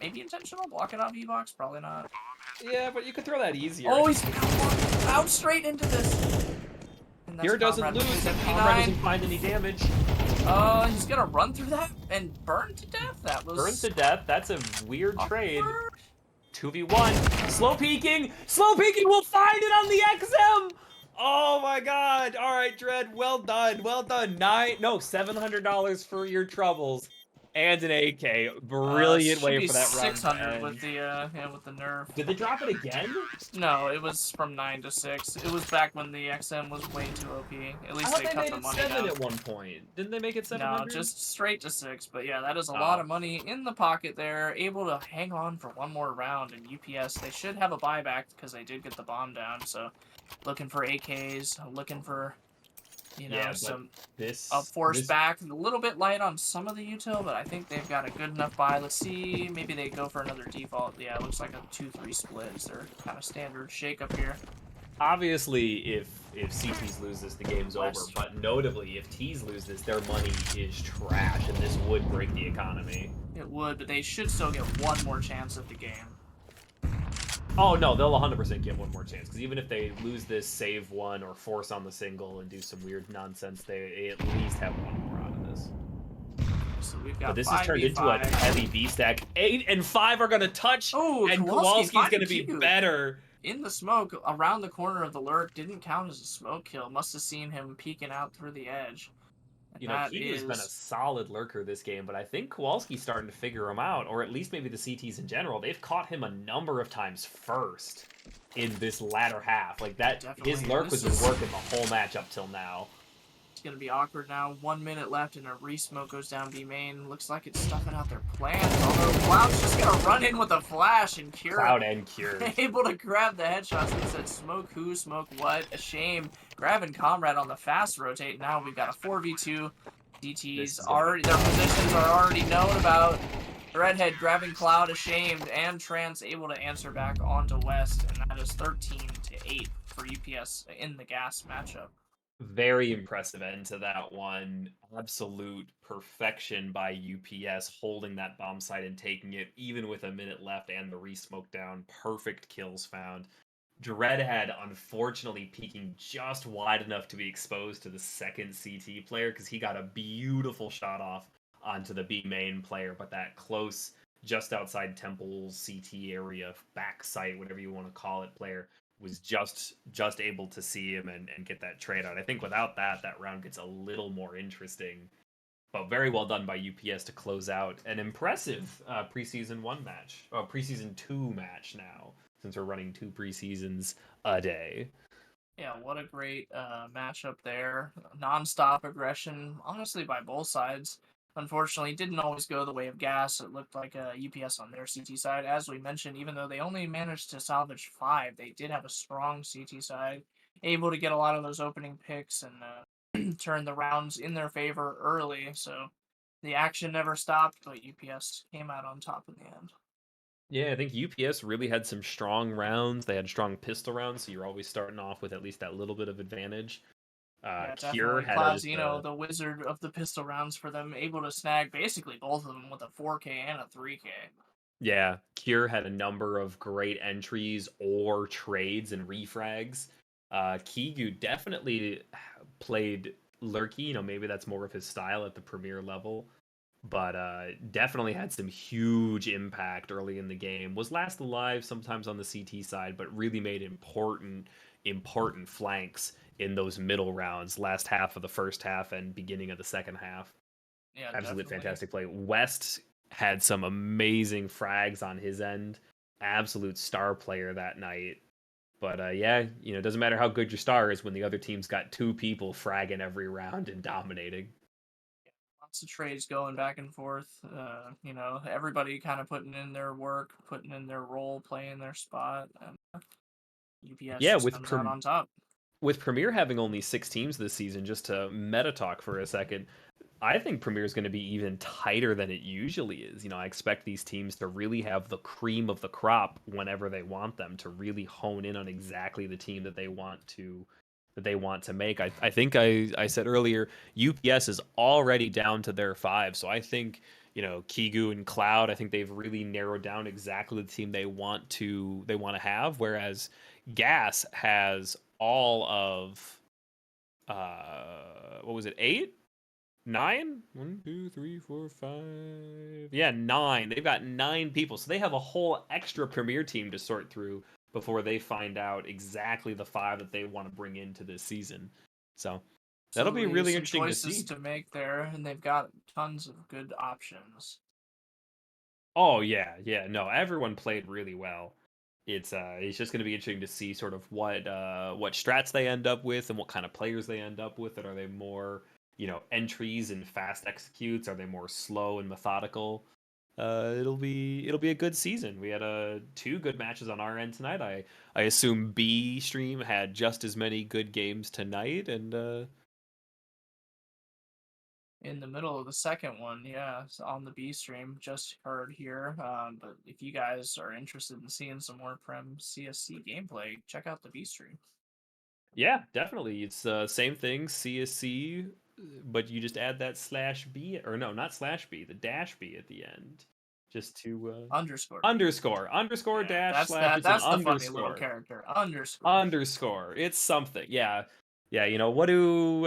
Maybe intentional. Blocking off Evox, probably not. Yeah, but you could throw that easier. Oh, he's out straight into this. And that's Cure doesn't Conrad with lose. his And Conrad doesn't MP9. find any damage. He's gonna run through that and burn to death. That was Burns to death. That's a weird trade. awkward. 2v1. Slow peeking. Slow peeking will find it on the XM. Oh my god. All right, Dread. Well done. Well done. $700 for your troubles. And an AK. Brilliant way for that run. 600 with the with the nerf. Did they drop it again? No, it was from 9 to 6. It was back when the XM was way too OP. At least they cut made the it money 7 down. at one point. Didn't they make it No, 700? just straight to 6. But yeah, that is a lot of money in the pocket there. Able to hang on for one more round. And UPS, they should have a buyback because they did get the bomb down. So looking for AKs, looking for, some force back. A little bit light on some of the util, but I think they've got a good enough buy. Let's see, maybe they go for another default. Yeah, it looks like a 2-3 split is their kind of standard shake-up here. Obviously, if CTs lose this, the game's over. But notably, if Ts lose this, their money is trash, and this would break the economy. It would, but they should still get one more chance at the game. Oh, no, they'll 100% get one more chance, because even if they lose this, save one, or force on the single and do some weird nonsense, they at least have one more out of this. So we've got But this has turned into a heavy B stack. 8 and 5 are going to touch, oh, and Kowalski's going to be better. In the smoke, around the corner of the lurk, didn't count as a smoke kill. Must have seen him peeking out through the edge. You know, Kigu's been a solid lurker this game, but I think Kowalski's starting to figure him out, or at least maybe the CTs in general. They've caught him a number of times first in this latter half. Like, that, his lurk was working the whole match up till now. It's going to be awkward now. 1 minute left, and a re-smoke goes down B main. Looks like it's stuffing out their plans, although Cloud's just going to run in with a flash, and Cure... Cloud and Cure. Able to grab the headshots. He said, smoke who, smoke what? A shame. Grabbing Comrade on the fast rotate. Now we've got a 4v2. DTs already, their positions are already known about. Redhead grabbing Cloud, ashamed, and Trans able to answer back onto West, and that is 13-8 for UPS in the gas matchup. Very impressive end to that one. Absolute perfection by UPS holding that bomb site and taking it, even with a minute left and the re-smoke down. Perfect kills found. Dreadhead unfortunately peeking just wide enough to be exposed to the second CT player because he got a beautiful shot off onto the B main player, but that close, just outside Temple's CT area, back site, whatever you want to call it, player was just able to see him and get that trade out. I think without that, that round gets a little more interesting. But very well done by UPS to close out an impressive preseason one match, preseason two match now, since we're running two preseasons a day. Yeah, what a great matchup there. Non-stop aggression, honestly, by both sides. Unfortunately, didn't always go the way of Gas. It looked like a UPS on their CT side. As we mentioned, even though they only managed to salvage 5, they did have a strong CT side, able to get a lot of those opening picks and turn the rounds in their favor early. So the action never stopped, but UPS came out on top in the end. Yeah, I think UPS really had some strong rounds. They had strong pistol rounds, so you're always starting off with at least that little bit of advantage. Yeah, Cure definitely. had a, just Plazino, the wizard of the pistol rounds for them, able to snag basically both of them with a 4K and a 3K. Yeah, Cure had a number of great entries or trades and refrags. Kigu definitely played lurky. Maybe that's more of his style at the premier level, but definitely had some huge impact early in the game. Was last alive sometimes on the CT side, but really made important flanks in those middle rounds, last half of the first half and beginning of the second half. Yeah, Absolute definitely. fantastic play. West had some amazing frags on his end. Absolute star player that night. But yeah, it doesn't matter how good your star is when the other team's got two people fragging every round and dominating. Lots of trades going back and forth. Everybody kind of putting in their work, putting in their role, playing their spot, and UPS Yeah, just comes out on top. with Premier having only 6 teams this season, just to meta talk for a second, I think Premier is going to be even tighter than it usually is. I expect these teams to really have the cream of the crop whenever they want them, to really hone in on exactly the team that they want to make. I think I said earlier, UPS is already down to their 5, so I think Kigu and Cloud, I think they've really narrowed down exactly the team they want to have, whereas Gas has all of what was it, 8, 9? 1, 2, 3, 4, 5. Yeah, 9. They've got 9 people, so they have a whole extra premier team to sort through before they find out exactly the 5 that they want to bring into this season. So that'll be Absolutely, really some interesting to choices see. to make there, and they've got tons of good options. Oh yeah, yeah. No, everyone played really well. It's just going to be interesting to see sort of what strats they end up with and what kind of players they end up with. And are they more entries and fast executes? Are they more slow and methodical? It'll be a good season. We had 2 good matches on our end tonight. I assume B stream had just as many good games tonight, and In the middle of the second one, yeah, it's on the B stream, just heard here. But if you guys are interested in seeing some more Prem CSC gameplay, check out the B stream. yeah, definitely. It's same thing, CSC, but you just add that slash B, or no, not slash B, the dash B at the end, just to Underscore B. underscore Yeah, dash that's slash. that. It's an That's the funny little underscore character. Underscore. underscore. It's something. Yeah, yeah. What do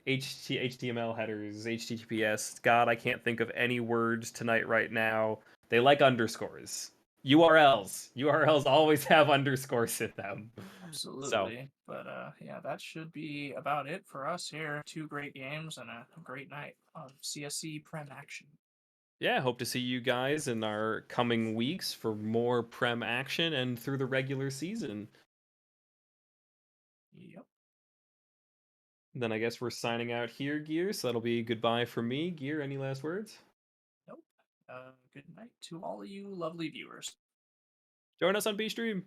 HTML headers, HTTPS? God, I can't think of any words tonight right now. They like underscores. URLs always have underscores in them. So Absolutely. But yeah, that should be about it for us here. 2 great games and a great night of CSC Prem action. yeah, hope to see you guys in our coming weeks for more Prem action and through the regular season. Yep. Then I guess we're signing out here, Gear. So that'll be goodbye for me. Gear, any last words? Nope. Good night to all of you lovely viewers. Join us on B Stream.